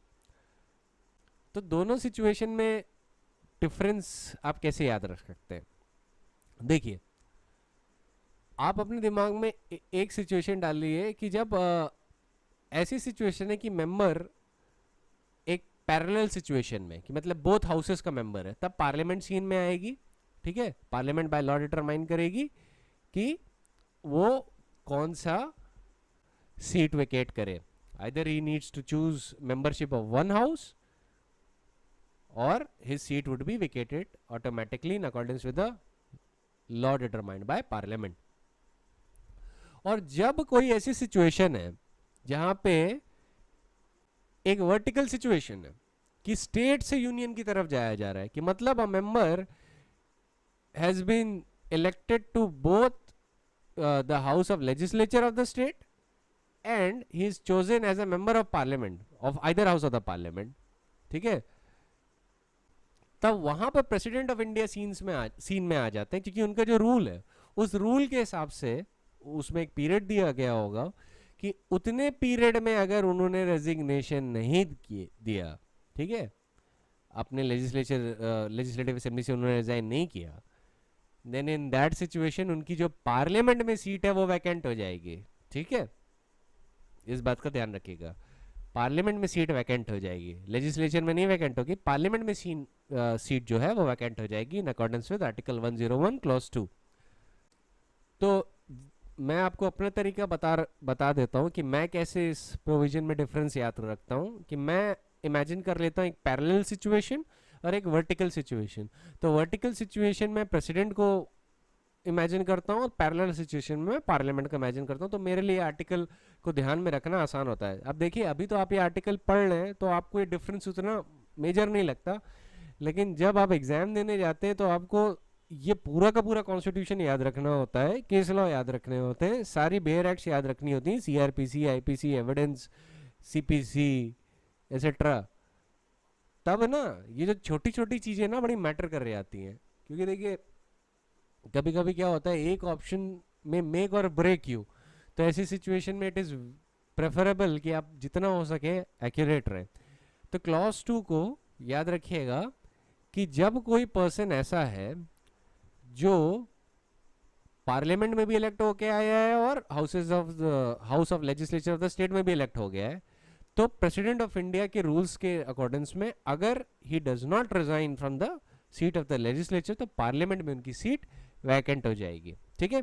तो दोनों situation में difference आप कैसे याद रख सकते हैं? देखिए, आप अपने दिमाग में एक सिचुएशन डालिए कि जब ऐसी सिचुएशन है कि मेंबर एक पैरेलल सिचुएशन में, कि मतलब बोथ हाउसेस का मेंबर है, तब पार्लियामेंट सीन में आएगी, ठीक है. पार्लियामेंट बाय लॉ डिटरमाइन करेगी कि वो कौन सा सीट वेकेट करे. Either he needs to choose membership of one house or his seat would be vacated automatically in accordance with the law determined by parliament. और जब कोई ऐसी सिचुएशन है जहां पे एक वर्टिकल सिचुएशन है कि स्टेट से यूनियन की तरफ जाया जा रहा है, कि मतलब a member has been elected to both the house of legislature of the state and he is chosen as a member of parliament of either house of the parliament, ठीक है. तब वहां पर प्रेसिडेंट ऑफ इंडिया सीन में आ जाते हैं, क्योंकि उनका जो रूल है उस रूल के हिसाब से उसमें एक पीरियड दिया गया होगा कि उतने पीरियड में अगर उन्होंने रेजिग्नेशन नहीं दिया, ठीक है, अपने लेजिस्लेटिव असेंबली से उन्होंने रिजाइन नहीं किया, देन इन दैट सिचुएशन उनकी जो पार्लियामेंट में सीट है वो वैकेंट हो जाएगी। ठीक है, इस बात का ध्यान रखिएगा, पार्लियामेंट में सीट वैकेंट हो जाएगी, लेजिस्लेचर में नहीं वैकेंट होगी, पार्लियामेंट में सीट जो है वो वैकेंट हो जाएगी इन अकॉर्डेंस विद आर्टिकल 101 क्लॉज 2। तो मैं आपको अपना तरीका बता देता हूँ कि मैं कैसे इस प्रोविजन में डिफरेंस याद रखता हूँ। कि मैं इमेजिन कर लेता हूँ एक पैरेलल सिचुएशन और एक वर्टिकल सिचुएशन। तो वर्टिकल सिचुएशन में प्रेसिडेंट को इमेजिन करता हूँ और पैरेलल सिचुएशन में पार्लियामेंट को इमेजिन करता हूँ। तो मेरे लिए आर्टिकल को ध्यान में रखना आसान होता है। अब देखिए, अभी तो आप ये आर्टिकल पढ़ रहे हैं तो आपको ये डिफरेंस उतना मेजर नहीं लगता, लेकिन जब आप एग्जाम देने जाते हैं तो आपको ये पूरा का पूरा कॉन्स्टिट्यूशन याद रखना होता है, केस लॉ याद रखने होते हैं, सारी बेयर एक्ट्स याद रखनी होती हैं, CrPC, IPC, evidence, CPC etcetera. तब ना ये जो छोटी छोटी चीजें ना बड़ी मैटर कर रही आती हैं। क्योंकि देखिए कभी कभी क्या होता है, एक ऑप्शन में मेक और ब्रेक यू, तो ऐसी सिचुएशन में इट इज प्रेफरेबल कि आप जितना हो सके एक्यूरेट रहें। तो क्लॉज 2 को याद रखिएगा कि जब कोई पर्सन ऐसा है जो पार्लियामेंट में भी इलेक्ट होके आया है और house of legislature of the state में भी इलेक्ट हो गया है, तो प्रेसिडेंट ऑफ इंडिया के रूल्स के अकॉर्डेंस में अगर he does not resign from the seat of the legislature तो पार्लियामेंट में उनकी सीट वैकेंट हो जाएगी। ठीक है,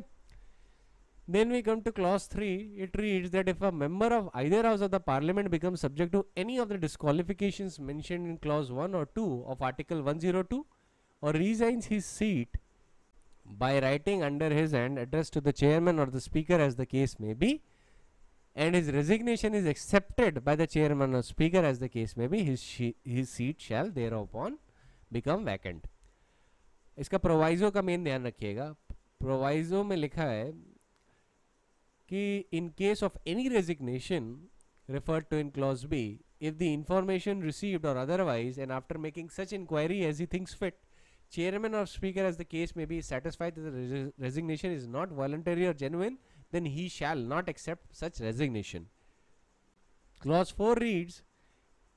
then we come to clause 3. It reads that if a member of either house of the parliament becomes subject to any of the disqualifications mentioned in clause 1 or 2 of article 102 or resigns his seat by writing under his hand addressed to the chairman or the speaker as the case may be, and his resignation is accepted by the chairman or speaker as the case may be, his seat shall thereupon become vacant. इसका proviso का main ध्यान रखिएगा। Proviso में लिखा है कि in case of any resignation referred to in clause B, if the information received or otherwise and after making such inquiry as he thinks fit, chairman or speaker as the case may be satisfied that the resignation is not voluntary or genuine, then he shall not accept such resignation. Clause 4 reads,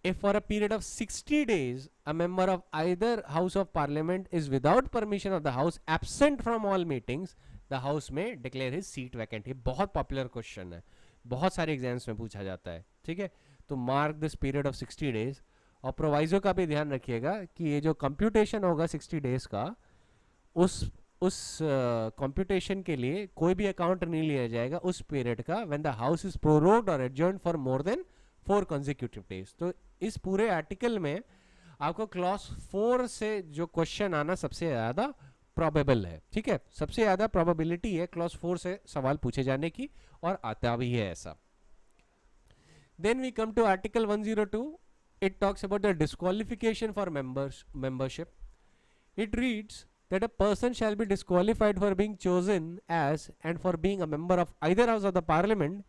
if for a period of 60 days a member of either house of parliament is without permission of the house absent from all meetings, the house may declare his seat vacant. ये बहुत popular question है, बहुत सारे exams में पूछा जाता है। ठीक है, तो mark this period of 60 days. और प्रोवाइजो का भी ध्यान रखिएगा कि ये जो कंप्यूटेशन होगा 60 डेज का, उस कंप्यूटेशन के लिए कोई भी अकाउंट नहीं लिया जाएगा उस पीरियड का when the house is prorogued और adjourned for more than 4 consecutive days. तो इस पूरे आर्टिकल में आपको क्लॉज 4 से जो क्वेश्चन आना सबसे ज्यादा प्रोबेबल है। ठीक है, सबसे ज्यादा प्रोबेबिलिटी है क्लॉज 4 से सवाल पूछे जाने की, और आता भी है ऐसा। Then we come to article 102. It talks about the disqualification for membership. It reads that a person shall be disqualified for being chosen as and for being a member of either house of the parliament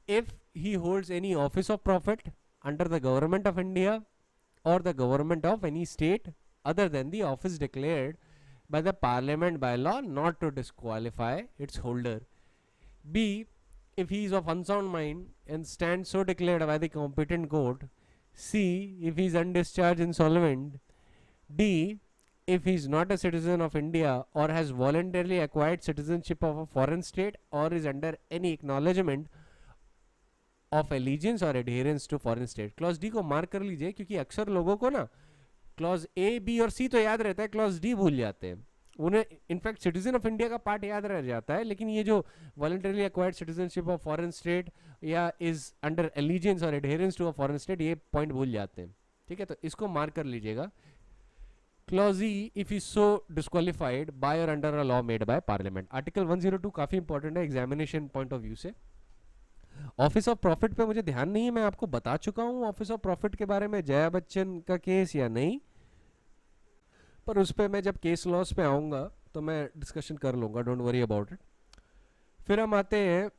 if he holds any office of profit under the government of India or the government of any state other than the office declared by the parliament by law not to disqualify its holder. B, if he is of unsound mind and stands so declared by the competent court. C, if he is undischarged insolvent. D, if he is not a citizen of India or has voluntarily acquired citizenship of a foreign state or is under any acknowledgement of allegiance or adherence to foreign state. Clause D को mark कर लीजिए, क्योंकि अक्सर लोगों को ना clause A, B और सी तो याद रहता है, क्लॉज डी भूल जाते हैं। उन्हें इनफैक्ट सिटीजन ऑफ इंडिया का पार्ट याद रह जाता है, लेकिन ये जो voluntarily acquired citizenship of foreign state या इज अंडर एलिजेंस और adherence to a foreign state, ये पॉइंट भूल जाते हैं। ठीक है, तो इसको मार्क कर लीजिएगा। Clause E, if is so disqualified by or under a law made by parliament. Article 102 काफी इंपॉर्टेंट है एग्जामिनेशन पॉइंट ऑफ व्यू से। ऑफिस ऑफ प्रॉफिट पे मुझे ध्यान नहीं है, मैं आपको बता चुका हूँ ऑफिस ऑफ प्रॉफिट के बारे में, जया बच्चन का केस या नहीं, पर उस पर मैं जब केस लॉस पे आऊँगा तो मैं डिस्कशन कर लूँगा, डोंट वरी अबाउट इट। फिर हम आते हैं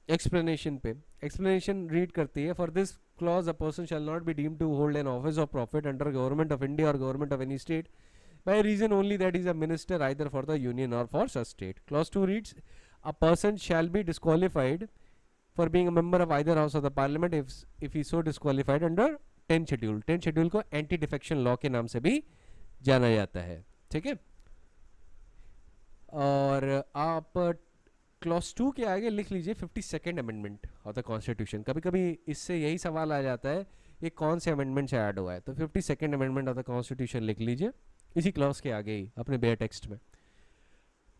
एक्सप्लेनेशन पे। एक्सप्लेनेशन रीड करती है, for this clause a person shall not be deemed to hold an office of profit under government of India or government of any state by reason only that is a minister either for the union or for such state. Clause 2 reads, a person shall be disqualified for being a member of either house of the parliament if he so disqualified under 10 schedule. 10 schedule को anti defection law के नाम से भी जाना जाता है, ठीक है। और आप क्लॉज 2 के आगे लिख लीजिए 52nd amendment of the constitution. कभी कभी इससे यही सवाल आ जाता है ये कौन से अमेंडमेंट से ऐड हुआ है, तो 52nd amendment of the constitution लिख लीजिए इसी क्लॉज के आगे ही अपने बेयर टेक्स्ट में।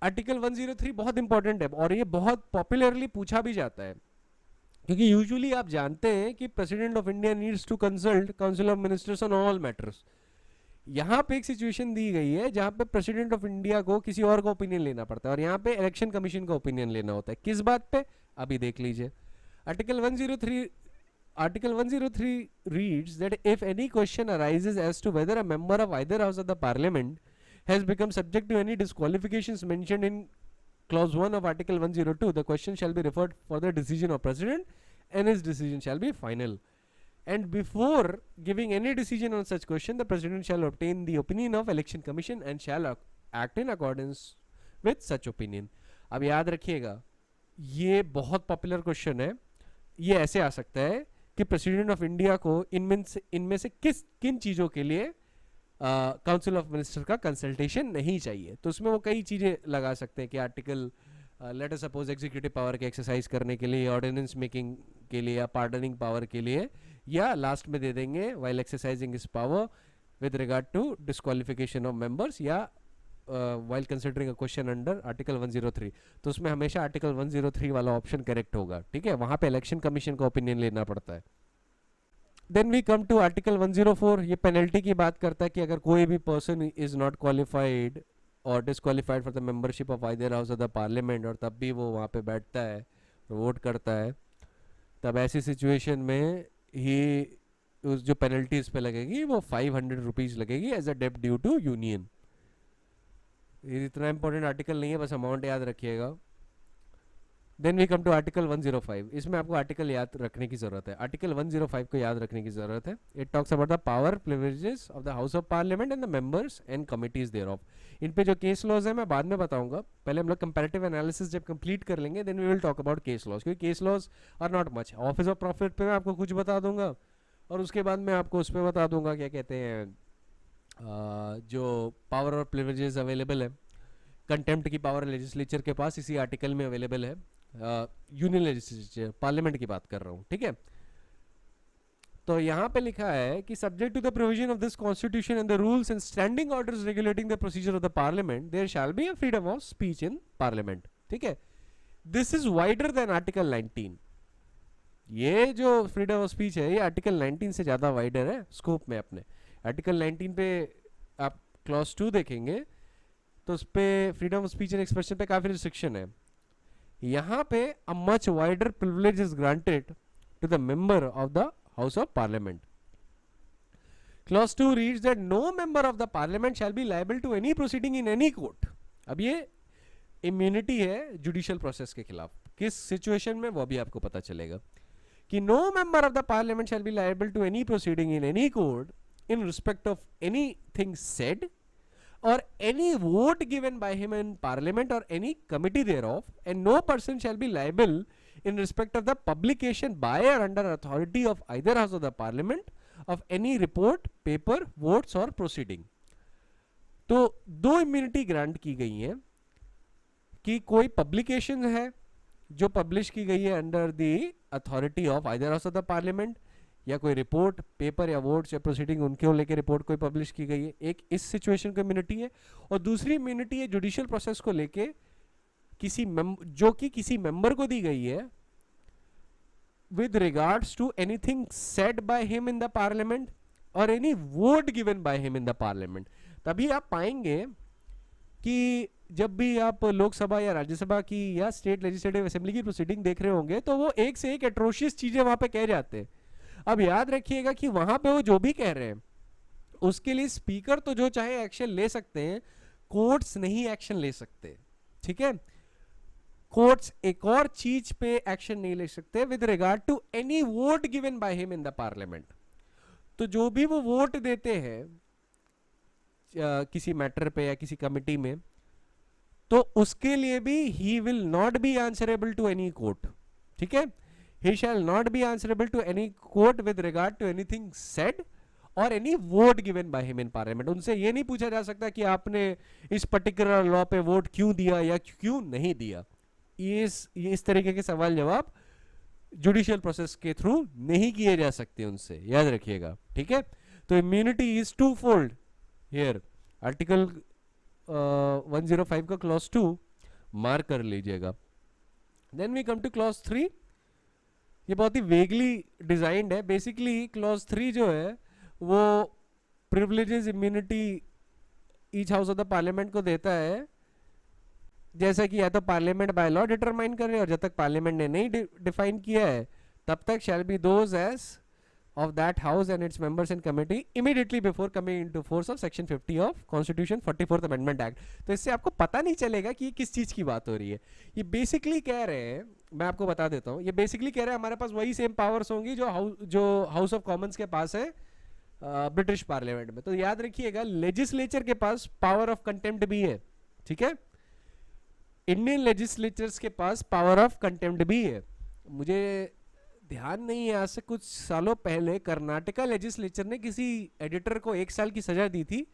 आर्टिकल 103 बहुत इंपॉर्टेंट है और ये बहुत पॉपुलरली पूछा भी जाता है, क्योंकि यूजुअली आप जानते हैं कि president of India needs to consult council of ministers on all matters. यहाँ पे एक सिचुएशन दी गई है जहाँ पे प्रेसिडेंट ऑफ इंडिया को किसी और का ओपिनियन लेना पड़ता है और यहाँ पे इलेक्शन कमीशन का ओपिनियन लेना होता है। किस बात पे, अभी देख लीजिए। Article 103 reads that if any question arises as to whether a member of either house of the parliament has become subject to any disqualifications mentioned in clause 1 of article 102, the question shall be referred for the decision of president and his decision shall be final. And before giving any decision on such question, the president shall obtain the opinion of election commission and shall act in accordance with such opinion. अब याद रखिएगा ये बहुत popular question है। ये ऐसे आ सकता है कि प्रेसिडेंट ऑफ इंडिया को इनमें से किन चीज़ों के लिए काउंसिल ऑफ मिनिस्टर का कंसल्टेशन नहीं चाहिए। तो उसमें वो कई चीज़ें लगा सकते हैं कि article late us suppose executive power के एक्सरसाइज करने के लिए, ऑर्डिनेंस मेकिंग के लिए या पार्डनिंग पावर के लिए, या लास्ट में दे देंगे while exercising this power with regard to disqualification of members या while considering a question under article 103। तो उसमें हमेशा आर्टिकल 103 वाला ऑप्शन करेक्ट होगा, ठीक है। वहां पे इलेक्शन कमीशन का ओपिनियन लेना पड़ता है। Then we come to article 104। ये पेनल्टी की बात करता है कि अगर कोई भी पर्सन इज नॉट क्वालिफाइड और disqualified for the membership of either house of the parliament और तब भी वो वहाँ पे बैठता है, वोट करता है, तब ऐसी सिचुएशन में ही उस जो पेनल्टी इस पे लगेगी वो 500 रुपीज़ लगेगी एज अ डेब्ट ड्यू टू यूनियन। ये इतना इंपॉर्टेंट आर्टिकल नहीं है, बस अमाउंट याद रखिएगा। Then we come to article 105। इसमें आपको आर्टिकल याद रखने की जरूरत है। आर्टिकल 105 को याद रखने की जरूरत है। It talks about the power privileges of the house of parliament and the members and committees there of. इन पे जो केस लॉज है मैं बाद में बताऊंगा, पहले हम लोग कंपैरेटिव एनालिसिस जब कंप्लीट कर लेंगे then we will talk about case laws, क्योंकि case laws are not much. Office of profit पे मैं आपको कुछ बता दूंगा और उसके बाद मैं आपको उस पर बता दूंगा क्या कहते हैं जो पावर और प्रिविलेजेस अवेलेबल है। कंटेम्प्ट की पावर लेजिस्लेचर के पास इसी आर्टिकल में अवेलेबल है। यूनियन लेजिस्लेचर पार्लियामेंट की बात कर रहा हूँ, ठीक है। तो यहाँ पे लिखा है कि subject to the provision of this constitution and the rules and standing orders regulating the procedure of the parliament there shall be a freedom of speech in parliament, ठीक है। This is wider than article 19। ये जो freedom of speech है ये article 19 से ज़्यादा wider है scope में अपने। आर्टिकल 19 पे आप क्लॉज 2 देखेंगे तो उस पर freedom of speech and expression पे काफ़ी रिस्ट्रिक्शन है। यहाँ पे a much wider privilege is granted to the member of the house of parliament. Clause 2 reads that no member of the parliament shall be liable to any proceeding in any court. अब ये immunity है judicial process के खिलाफ। किस situation में वो भी आपको पता चलेगा कि no member of the parliament shall be liable to any proceeding in any court in respect of anything said or any vote given by him in parliament or any committee thereof, and no person shall be liable in respect of the publication by or under authority of either house of the parliament of any report, paper, votes or proceeding। तो दो immunity grant की गई है कि कोई publication है जो publish की गई है under the authority of either house of the parliament, या कोई रिपोर्ट, पेपर या वोट्स या प्रोसीडिंग उनके लेके रिपोर्ट कोई पब्लिश की गई है। एक इस सिचुएशन को इम्यूनिटी है और दूसरी इम्यूनिटी है जुडिशियल प्रोसेस को लेके जो कि किसी मेंबर को दी गई है with regards to anything said by him in the parliament or any vote given by him in the parliament. तभी आप पाएंगे कि जब भी आप लोकसभा या राज्यसभा की या स्टेट लेजिस्लेटिव असेंबली की प्रोसीडिंग देख रहे होंगे तो वो एक से एक एट्रोशियस चीजें वहां पे कह जाते हैं। अब याद रखिएगा कि वहां पे वो जो भी कह रहे हैं उसके लिए स्पीकर तो जो चाहे एक्शन ले सकते हैं, कोर्ट्स नहीं एक्शन ले सकते, ठीक है। कोर्ट्स एक और चीज पे एक्शन नहीं ले सकते with regard to any vote given by him in the parliament. तो जो भी वो वोट देते हैं किसी मैटर पे या किसी कमिटी में, तो उसके लिए भी he will not be answerable to any court, ठीक है। he shall not be answerable to any court with regard to anything said or any vote given by him in parliament. उनसे ये नहीं पूछा जा सकता कि आपने इस पर्टिकुलर लॉ पे वोट क्यों दिया या क्यों नहीं दिया. इस तरीके के सवाल जवाब जुडिशियल प्रोसेस के थ्रू नहीं किए जा सकते उनसे, याद रखिएगा. ठीक है, तो immunity is two fold here. Article 105 का क्लॉज 2 मार्क कर लीजिएगा. Then we come to clause 3. ये बहुत ही वेगली डिजाइंड है. बेसिकली क्लॉज 3 जो है वो privileges immunity each house of the parliament को देता है, जैसा कि या तो पार्लियामेंट बाय लॉ डिटरमाइन कर रहे हैं, और जब तक पार्लियामेंट ने नहीं डिफाइन किया है तब तक shall be those as of that house and its members and committee immediately before coming into force of section 50 of constitution 44th amendment act. तो इससे आपको पता नहीं चलेगा कि ये किस चीज की बात हो रही है. ये बेसिकली कह रहे हैं, मैं आपको बता देता हूँ, ये बेसिकली कह रहे हैं हमारे पास वही सेम पावर्स होंगी जो हाउस ऑफ कॉमन्स के पास है ब्रिटिश पार्लियामेंट में. तो याद रखिएगा लेजिस्लेचर के पास पावर ऑफ कंटेम्प्ट भी है. ठीक है, इंडियन लेजिस्लेचर्स के पास पावर ऑफ कंटेम्प्ट भी है. मुझे ध्यान नहीं है, आज से कुछ सालों पहले कर्नाटका लेजिस्लेचर ने किसी एडिटर को 1 साल की सजा दी थी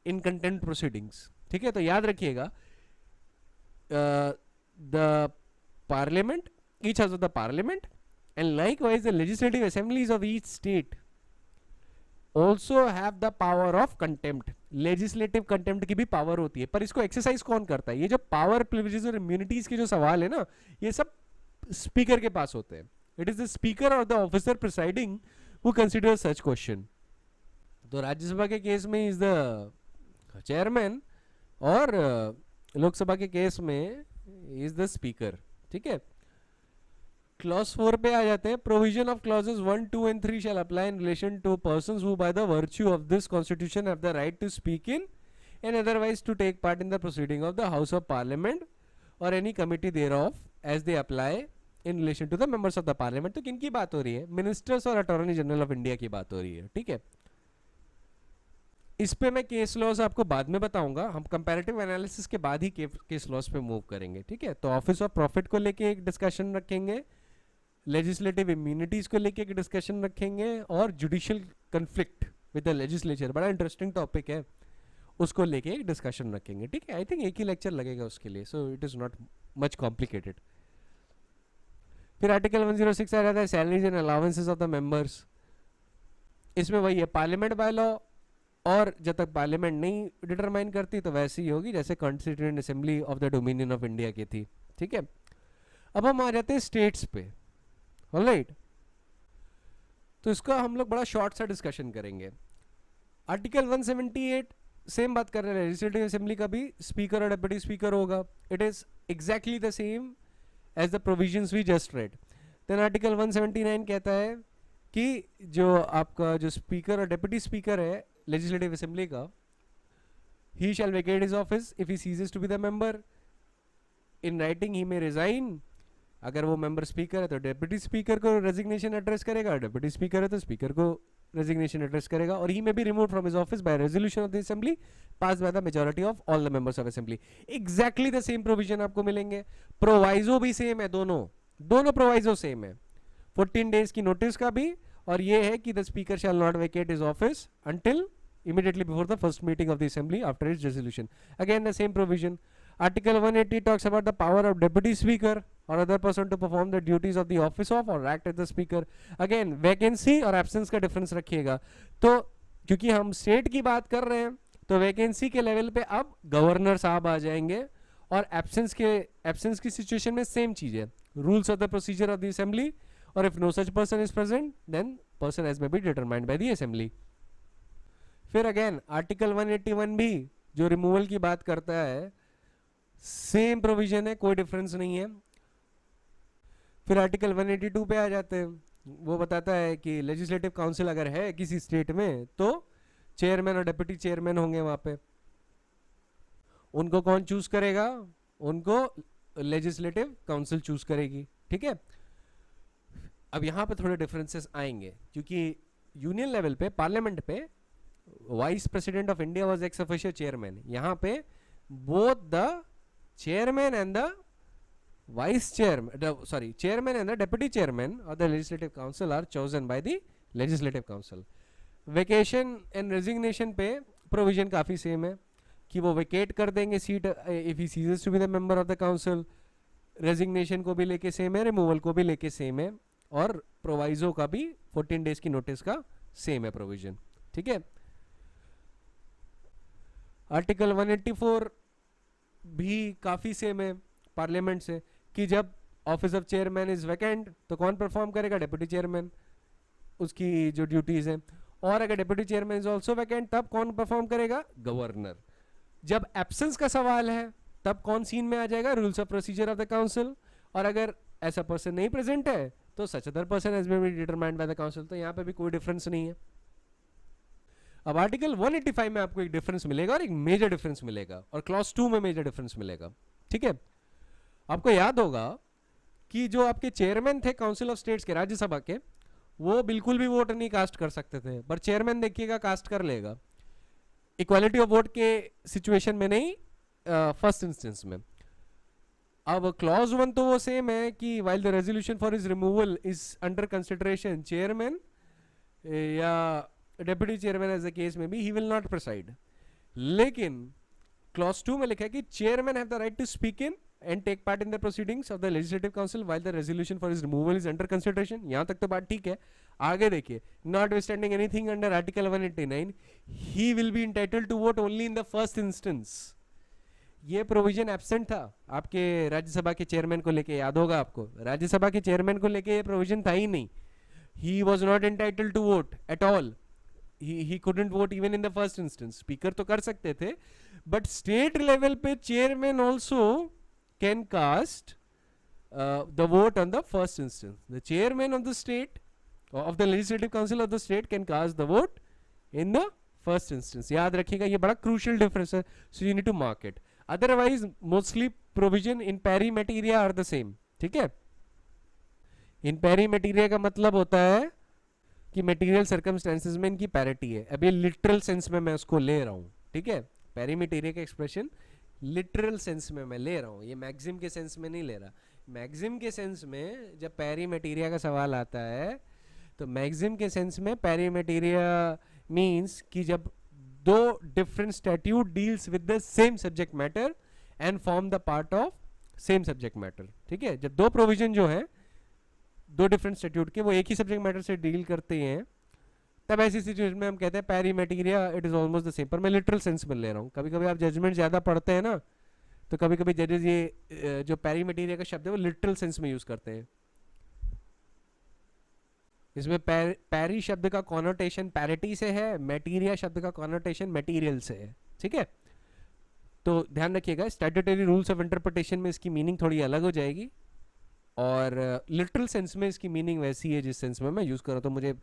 इन कंटेम्प्ट प्रोसीडिंग्स. ठीक है, तो याद रखिएगा the parliament, each house of the parliament and likewise the legislative assemblies of each state also have the power of contempt. Legislative contempt की भी पावर होती है, पर इसको एक्सरसाइज कौन करता है? ये जो पावर, प्रिविलेजेस और इम्यूनिटीज के जो सवाल है ना, ये सब स्पीकर के पास होते हैं. It is the speaker or the officer presiding who considers such question. तो राज्यसभा के केस में is the chairman और लोकसभा के केस में is the speaker. ठीक है, क्लॉज 4 पे आ जाते हैं. Provision of clauses 1, 2 and 3 shall apply in relation to persons who by the virtue of this constitution have the right to speak in and otherwise to take part in the proceeding of the House of Parliament or any committee thereof as they apply in relation to the members of the parliament. तो किन की बात हो रही है? Ministers और attorney general of India की बात हो रही है. ठीक है, इस पे मैं केस लॉज आपको बाद में बताऊंगा. हम कंपैरेटिव एनालिसिस के बाद ही केस लॉज पे मूव करेंगे. ठीक है, तो ऑफिस ऑफ प्रॉफिट को लेके एक डिस्कशन रखेंगे, लेजिस्लेटिव इम्यूनिटीज को लेके एक डिस्कशन रखेंगे, और judicial conflict with the legislature, बड़ा इंटरेस्टिंग टॉपिक है, उसको लेके एक डिस्कशन रखेंगे. ठीक है, आई थिंक एक ही लेक्चर लगेगा उसके लिए, so it is not much complicated. फिर आर्टिकल 106 आ जाता है salaries and allowances of the members. इसमें वही है पार्लियामेंट बाय लॉ, और जब तक पार्लियामेंट नहीं डिटरमाइन करती तो वैसी ही होगी जैसे constituent assembly of the dominion of India की थी. ठीक है, अब हम आ जाते हैं स्टेट्स पे. ऑलराइट, तो इसका हम लोग बड़ा शॉर्ट सा डिस्कशन करेंगे. आर्टिकल 178 सेम बात कर रहे हैं, लेजिस्लेटिव असेंबली का भी स्पीकर और डेप्यूटी स्पीकर होगा. It is exactly the same as the provisions we just read. Then article 179 कहता है कि जो आपका जो स्पीकर और डेप्यूटी स्पीकर है लेजिस्लेटिव असेंबली का, he shall vacate his office if he ceases to be the member. In writing he may resign. अगर वो मेंबर स्पीकर है तो डेप्यूटी स्पीकर को रेजिग्नेशन एड्रेस करेगा, डेप्यूटी स्पीकर है तो स्पीकर को रेजिग्नेशन एड्रेस करेगा, और he may be removed from his office by resolution of the assembly passed by the majority of all the members of assembly. Exactly the same provision आपको मिलेंगे. Proviso भी same है, दोनों proviso same है. 14 days की notice का भी, और ये है कि the speaker shall not vacate his office until immediately before the first meeting of the assembly after its resolution. Again the same provision. Article 180 talks about the power of deputy speaker or other person to perform the duties of the office of or act as the speaker. Again vacancy और absence का difference रखिएगा. तो क्योंकि हम state की बात कर रहे हैं तो वैकेंसी के लेवल पे अब गवर्नर साहब आ जाएंगे, और एब्सेंस की सिचुएशन में सेम चीज है, rules of the procedure of the assembly, और if no such person is present then person as may be determined by the assembly. फिर अगेन आर्टिकल 181 भी जो रिमूवल की बात करता है, सेम प्रोविजन है, कोई डिफरेंस नहीं है. फिर आर्टिकल 182 पे आ जाते हैं, वो बताता है कि लेजिस्लेटिव काउंसिल अगर है किसी स्टेट में तो चेयरमैन और डेप्यूटी चेयरमैन होंगे वहां पे. उनको कौन चूज करेगा? उनको लेजिस्लेटिव काउंसिल चूज करेगी. ठीक है, अब यहाँ पे थोड़े डिफरेंसेस आएंगे, क्योंकि यूनियन लेवल पे पार्लियामेंट पे vice president of India was ex officio chairman. यहाँ पे both the chairman and the Vice chairman, sorry, chairman and the deputy chairman of the legislative council are chosen by the legislative council. Vacation and resignation पे provision काफ़ी same है कि वो vacate कर देंगे seat if he ceases to be the member of the council. Resignation को भी लेके सेम है, रिमूवल को भी लेके सेम है, और प्रोवाइजो का भी 14 डेज की नोटिस का सेम है प्रोविजन. ठीक है. आर्टिकल 184 भी काफ़ी सेम है पार्लियामेंट से कि जब office of chairman is vacant तो कौन परफॉर्म करेगा? डेप्यूटी चेयरमैन, उसकी जो ड्यूटीज हैं. और अगर deputy chairman is also vacant तब कौन परफॉर्म करेगा? गवर्नर. जब एब्सेंस का सवाल है तब कौन सीन में आ जाएगा? Rules of procedure of the council. और अगर ऐसा पर्सन नहीं प्रेजेंट है तो such other person has been determined by the council. तो यहाँ पे भी कोई डिफरेंस नहीं है. अब आर्टिकल 185 में आपको एक डिफरेंस मिलेगा और एक मेजर डिफरेंस मिलेगा, और क्लॉज 2 में मेजर डिफरेंस मिलेगा. ठीक है. आपको याद होगा कि जो आपके चेयरमैन थे काउंसिल ऑफ स्टेट्स के, राज्यसभा के, वो बिल्कुल भी वोट नहीं कास्ट कर सकते थे, पर चेयरमैन देखिएगा कास्ट कर लेगा. इक्वालिटी ऑफ वोट के सिचुएशन में नहीं, फर्स्ट इंस्टेंस में. अब क्लॉज 1 तो वो सेम है कि while the resolution for his removal is under consideration, chairman या deputy chairman as the case में भी, ही विल नॉट प्रिसाइड. लेकिन क्लॉज 2 में लिखा है कि chairman have the right to speak in and take part in the proceedings of the legislative council while the resolution for his removal is under consideration. यहाँ तक तो बात ठीक है. आगे देखिए, notwithstanding anything under article 189 he will be entitled to vote only in the first instance. ये provision absent था आपके राज्यसभा के चेयरमैन को लेके. याद होगा आपको, राज्यसभा के चेयरमैन को लेके ये प्रोविजन था ही नहीं. he was not entitled to vote at all. he couldn't vote even in the first instance. Speaker तो कर सकते थे, बट स्टेट लेवल पे chairman also can cast the vote on the first instance. The chairman of the state, of the legislative council of the state, can cast the vote in the first instance. याद रखिएगा, ये बड़ा crucial difference है, so you need to mark it. Otherwise, mostly provision in pari materia are the same. ठीक है. In pari materia का मतलब होता है कि material circumstances में इनकी parity है. अब ये literal sense में मैं उसको ले रहा हूँ. ठीक है. pari materia का expression लिटरल सेंस में मैं ले रहा हूँ, ये मैक्सिम के सेंस में नहीं ले रहा. मैक्सिम के सेंस में जब पैरी मटेरिया का सवाल आता है तो मैक्सिम के सेंस में पैरी मटेरिया मींस कि जब दो different statute deals with the same subject matter and form the part of same subject matter. ठीक है. जब दो प्रोविजन जो है दो डिफरेंट स्टैट्यूट के वो एक ही सब्जेक्ट मैटर से डील करते हैं, तब ऐसी सिचुएशन में हम कहते हैं pari materia it is almost the same. पर मैं लिटरल सेंस में ले रहा हूँ. कभी कभी आप जजमेंट ज्यादा पढ़ते हैं ना, तो कभी कभी जजेस ये जो पैरी मटेरिया का शब्द है वो लिटरल सेंस में यूज करते हैं. इसमें पैरी शब्द का कॉनोटेशन पैरिटी से है, मटेरिया शब्द का कॉनोटेशन मटेरियल से है. ठीक है. तो ध्यान रखिएगा, स्टैट्यूटरी रूल्स ऑफ इंटरप्रिटेशन में इसकी मीनिंग थोड़ी अलग हो जाएगी, और लिटरल सेंस में इसकी मीनिंग वैसी है जिस सेंस में मैं यूज कर रहा हूँ. तो मुझे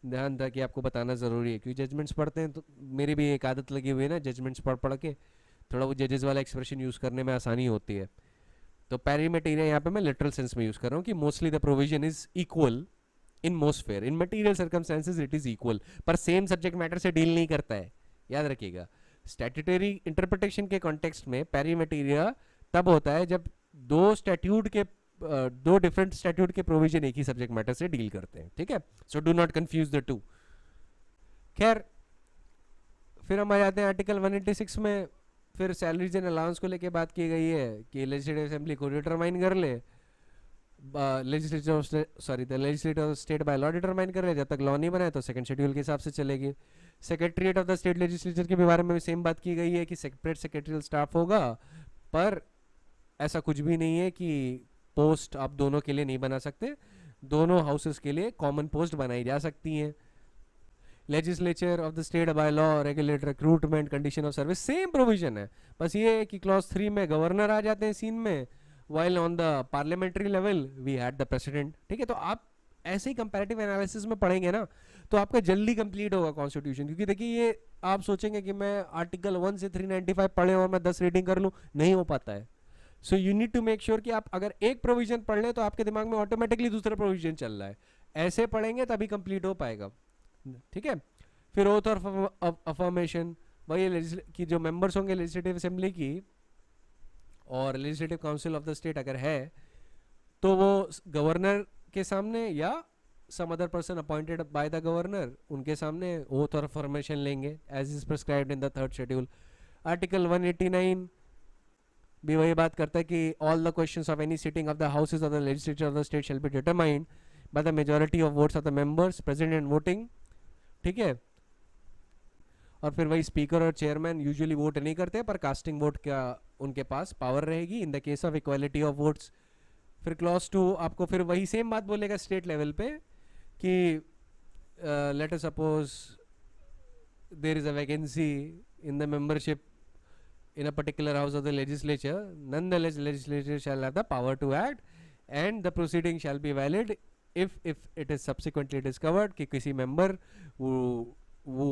ध्यान था कि आपको बताना ज़रूरी है, क्योंकि जजमेंट्स पढ़ते हैं तो मेरी भी एक आदत लगी हुई है ना, जजमेंट्स पढ़ के थोड़ा वो जजेस वाला एक्सप्रेशन यूज़ करने में आसानी होती है. तो पैरी मटेरिया यहाँ पे मैं लिटरल सेंस में यूज़ कर रहा हूँ कि mostly the provision is equal in most fair, in material circumstances it is equal, पर सेम सब्जेक्ट मैटर से डील नहीं करता है. याद रखिएगा, स्टैट्यूटरी इंटरप्रिटेशन के कॉन्टेक्स्ट में पैरी मटेरिया तब होता है जब दो स्टैट्यूट के दो डिफरेंट स्टैट्यूट के प्रोविजन एक ही सब्जेक्ट मैटर से डील करते हैं. ठीक है. So do not confuse the two. खैर, फिर हम आ जाते हैं आर्टिकल 186 में. फिर सैलरीज एंड अलाउंस को लेके बात की गई है कि लेजिस्लेटिव असेंबली को डिटरमाइन कर ले, legislative of state by law determine कर ले. जब तक लॉ नहीं बनाए तो सेकंड शेड्यूल के हिसाब से चलेगी. Secretariat of the state legislature के बारे में भी सेम बात की गई है कि सेपरेट सेक्रेटरियल स्टाफ होगा, पर ऐसा कुछ भी नहीं है कि पोस्ट आप दोनों के लिए नहीं बना सकते. दोनों हाउसेस के लिए कॉमन पोस्ट बनाई जा सकती हैं. Legislature of the state by law regulate recruitment condition of service, same provision है. बस ये है कि क्लॉज 3 में गवर्नर आ जाते हैं सीन में, while on the parliamentary level we had the president. ठीक है. तो आप ऐसे ही कंपैरेटिव एनालिसिस में पढ़ेंगे ना तो आपका जल्दी कंप्लीट होगा कॉन्स्टिट्यूशन. क्योंकि देखिए, ये आप सोचेंगे कि मैं आर्टिकल 1 से 395 पढ़े और मैं 10 रीडिंग कर लूँ, नहीं हो पाता है. So you need to make sure कि आप अगर एक प्रोविजन पढ़ लें तो आपके दिमाग में ऑटोमेटिकली दूसरा प्रोविजन चल रहा है. ऐसे पढ़ेंगे तभी कंप्लीट हो पाएगा. ठीक है. फिर ओथ ऑफ अफर्मेशन, वही कि जो मेंबर्स होंगे लेजिस्लेटिव असेंबली की और legislative council of the state अगर है, तो वो गवर्नर के सामने या some other person appointed by the governor उनके सामने ओथ और फॉर्मेशन लेंगे as is prescribed in the third schedule. Article 189 भी वही बात करता है कि all the questions of any sitting of the houses of the legislature of the state shall be determined by the majority of votes of the members present and voting. ठीक है, और फिर वही स्पीकर और चेयरमैन यूजुअली वोट नहीं करते पर casting vote का उनके पास पावर रहेगी in the case of equality of votes. फिर क्लॉज 2 आपको फिर वही सेम बात बोलेगा स्टेट लेवल पे कि let us suppose there is a vacancy in the membership in a particular house of the legislature, nonetheless legislature shall have the power to act and the proceeding shall be valid if it is subsequently discovered कि किसी member who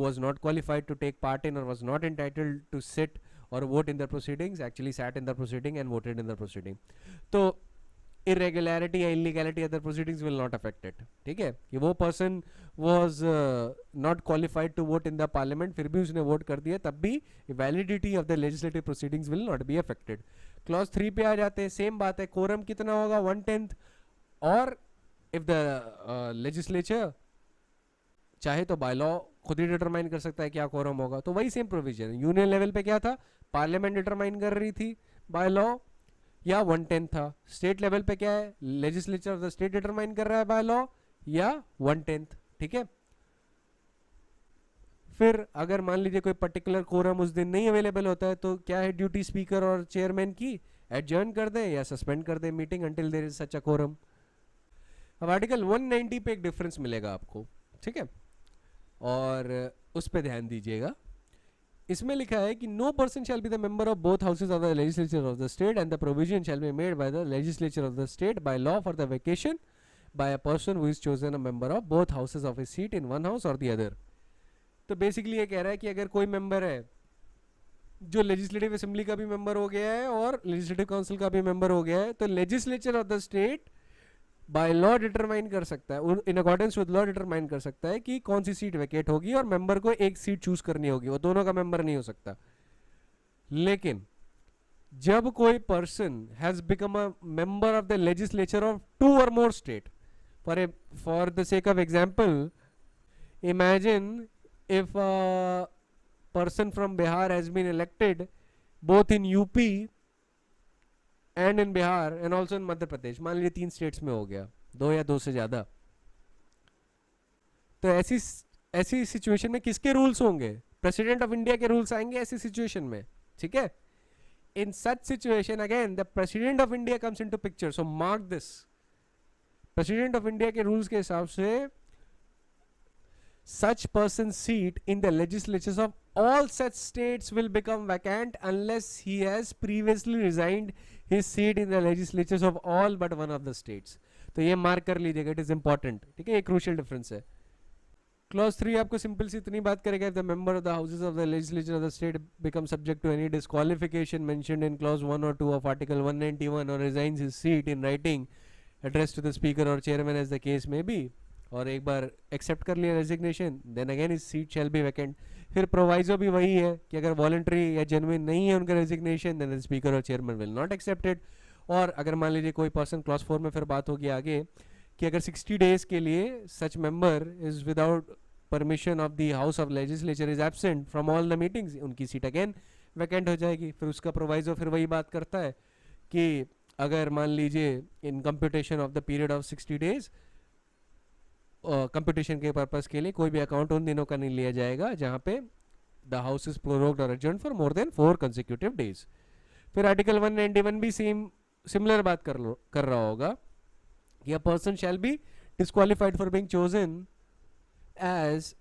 was not qualified to take part in or was not entitled to sit or vote in the proceedings actually sat in the proceeding and voted in the proceeding, तो irregularity या illegality other proceedings will not affect it। ठीक है, कि वो person was not qualified to vote in the parliament फिर भी उसने vote कर दिया तब भी validity of the legislative proceedings will not be affected। Clause 3 पे आ जाते हैं, सेम बात है, कोरम कितना होगा 1/10 और if the legislature चाहे तो बाय लॉ खुद ही डिटरमाइन कर सकता है क्या कोरम होगा, तो वही सेम प्रोविजन है। यूनियन लेवल पे क्या था, पार्लियामेंट डिटरमाइन कर रही थी बाय लॉ या 1/10 था। स्टेट लेवल पे क्या है, legislature of the state determine कर रहा है बाय लॉ या 1/10। ठीक है, फिर अगर मान लीजिए कोई पर्टिकुलर कोरम उस दिन नहीं अवेलेबल होता है तो क्या है ड्यूटी स्पीकर और चेयरमैन की, एडजर्न कर दें या सस्पेंड कर दें meeting until there is such a quorum. अब आर्टिकल 190 पे एक डिफरेंस मिलेगा आपको, ठीक है, और उस पे ध्यान दीजिएगा। इसमें लिखा है कि no person shall be the member of both houses of the legislature of the state and the provision shall be made by the legislature of the state by law for the vacation by a person who is chosen a member of both houses of his seat in one house और the other. तो basically ये कह रहा है कि अगर कोई member है जो लेजिस्लेटिव असेंबली का भी मेंबर हो गया है और लेजिस्लेटिव काउंसिल का भी मेंबर हो गया है तो legislature of the state by law determine कर सकता है, इन अकॉर्डेंस विद लॉ डिटरमाइन कर सकता है कि कौन सी सीट वेकेट होगी और मेंबर को एक सीट चूज करनी होगी, वो दोनों का मेंबर नहीं हो सकता। लेकिन जब कोई person has become a member of the legislature of 2 और more state, for the sake of example imagine if a person from Bihar has been elected both in UP and in Bihar and also in Madhya Pradesh, मान लीजिए 3 states में हो गया, 2 या 2 से ज्यादा, तो ऐसी सिचुएशन में किसके रूल्स होंगे, प्रेसिडेंट ऑफ इंडिया के रूल्स आएंगे ऐसी सिचुएशन में। ठीक है, in such situation again the president of India comes into picture, so mark this, president of India के रूल्स के हिसाब से such person's seat in the legislatures of all such states will become vacant unless he has previously resigned his seat in the legislatures of all but one of the states। तो ये mark कर लीजिएगा, it is important. ठीक है, ये crucial difference है। Clause 3 आपको simple सी इतनी बात करेगा, if the member of the houses of the legislature of the state become subject to any disqualification mentioned in clause 1 or 2 of article 191 or resigns his seat in writing addressed to the speaker or chairman as the case may be, और एक बार accept कर लिया resignation, then again इस seat shall be vacant. फिर proviso भी वही है कि अगर वॉलंटरी या जेन्युइन नहीं है उनका रेजिग्नेशन देन स्पीकर और chairman will not accept it. और अगर मान लीजिए कोई पर्सन, क्लॉज 4 में फिर बात होगी आगे कि अगर 60 डेज के लिए such member is without permission of the house of legislature is absent from all the meetings, उनकी सीट अगेन वैकेंट हो जाएगी। फिर उसका प्रोवाइजो फिर वही बात करता है कि अगर मान लीजिए in computation of the period of 60 days computation के पर्पस के लिए कोई भी अकाउंट उन दिनों का नहीं लिया जाएगा जहां पे द हाउस इज प्रोरोग्ड और adjourned for more than 4 consecutive days. फिर आर्टिकल 191 भी सिमिलर बात कर रहा होगा कि a person shall be disqualified for being chosen as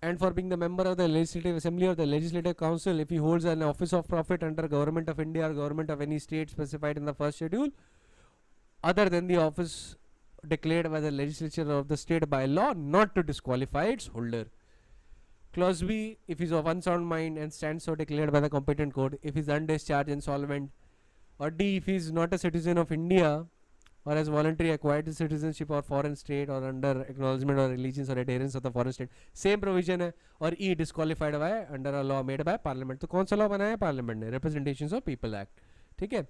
and for being the member of the legislative assembly or the legislative council if he holds an office of profit under government of India or government of any state specified in the first schedule other than the office declared by the legislature of the state by law, not to disqualify its holder. Clause B, if he is of unsound mind and stands so declared by the competent court, if he is undischarged, insolvent, or D, if he is not a citizen of India or has voluntarily acquired the citizenship of foreign state or under acknowledgement or allegiance or adherence of the foreign state, same provision है। और E, disqualified by under a law made by parliament, तो कौन सा law बनाया है parliament ने, representations of people act। ठीक है,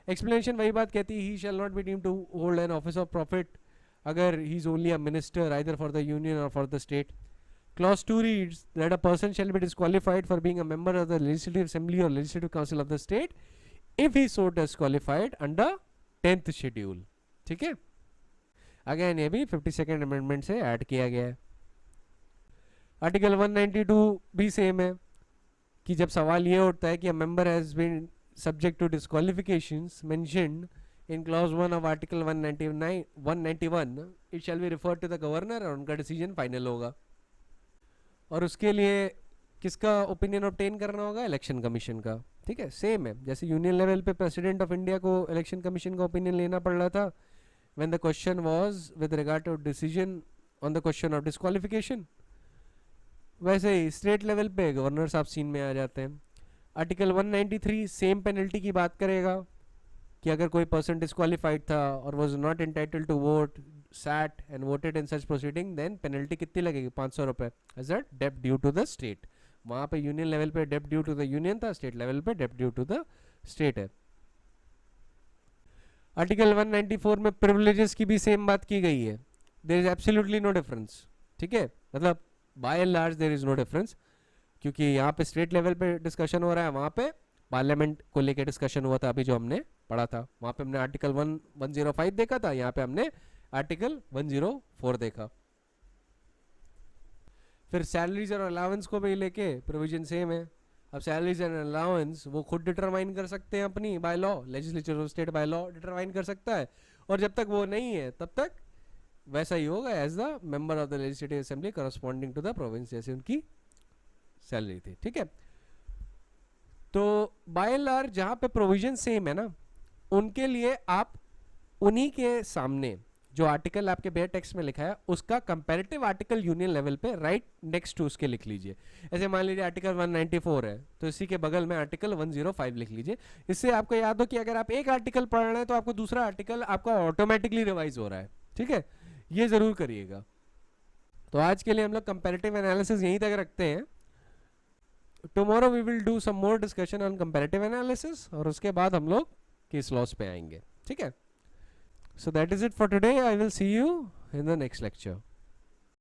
एक्सप्लेनेशन वही बात कहती है, he shall not be deemed to hold an office of profit अगर he is only a minister either for the union और for the state. Clause 2 reads that a person shall be disqualified for being a member of the Legislative Assembly or Legislative Council of the state if he so disqualified under 10th schedule. ठीक है, again ये भी 52nd amendment से add किया गया है. Article 192 भी same है कि जब सवाल ये उठता है कि a member has been subject to disqualifications mentioned in clause 1 of article 191 it shall be referred to the governor और उनका डिसीजन फाइनल होगा. और उसके लिए किसका ओपिनियन ऑब्टेन करना होगा? इलेक्शन कमीशन का. ठीक है, सेम है जैसे यूनियन लेवल पे प्रेसिडेंट ऑफ इंडिया को इलेक्शन कमीशन का ओपिनियन लेना पड़ रहा था when the question was with regard to decision on the question of disqualification, वैसे ही स्टेट लेवल पे गवर्नर साहब सीन में आ जाते हैं. आर्टिकल 193 सेम पेनल्टी की बात करेगा कि अगर कोई पर्सन डिस्क्वालिफाइड था और was not entitled to vote sat and voted in such proceeding then penalty कितनी लगेगी? 500 रुपए as a debt due to the state. वहाँ पे यूनियन लेवल पे debt due to the union था, स्टेट लेवल पे debt due to the state है. Article 194 में privileges की भी सेम बात की गई है. there is absolutely no difference. ठीक है, मतलब by and large there is no difference क्योंकि यहाँ पे स्टेट लेवल पे डिस्कशन हो रहा है, वहाँ पे पार्लियामेंट को लेकर डिस्कशन हुआ था अभी जो हमने पढ़ा था. वहाँ पे हमने आर्टिकल 105 देखा था, यहाँ पे हमने आर्टिकल 104 देखा. फिर सैलरीज और अलाउंस को भी लेके प्रोविजन सेम है. अब सैलरीज एंड अलाउंस वो खुद डिटरमाइन कर सकते हैं अपनी by law, legislature of state by law determine कर सकता है, और जब तक वो नहीं है तब तक वैसा ही होगा as the member of the legislative assembly corresponding to the province जैसे उनकी सैलरी थी. ठीक है, तो बाय एंड लार्ज जहां पे प्रोविजन सेम है ना, उनके लिए आप उन्हीं के सामने जो आर्टिकल आपके बेयर टेक्स्ट में लिखा है उसका कंपैरेटिव आर्टिकल यूनियन लेवल पे राइट नेक्स्ट टू उसके लिख लीजिए. ऐसे मान लीजिए आर्टिकल 194 है तो इसी के बगल में आर्टिकल 105 लिख लीजिए. इससे आपको याद हो कि अगर आप एक आर्टिकल पढ़ रहे हैं तो आपको दूसरा आर्टिकल आपका ऑटोमेटिकली रिवाइज हो रहा है. ठीक है, ये जरूर करिएगा. तो आज के लिए हम लोग कंपैरेटिव एनालिसिस यहीं तक रखते हैं. Tomorrow we will do some more discussion on comparative analysis और उसके बाद हम लोग केस लॉस पे आएंगे. ठीक है, so that is it for today. I will see you in the next lecture.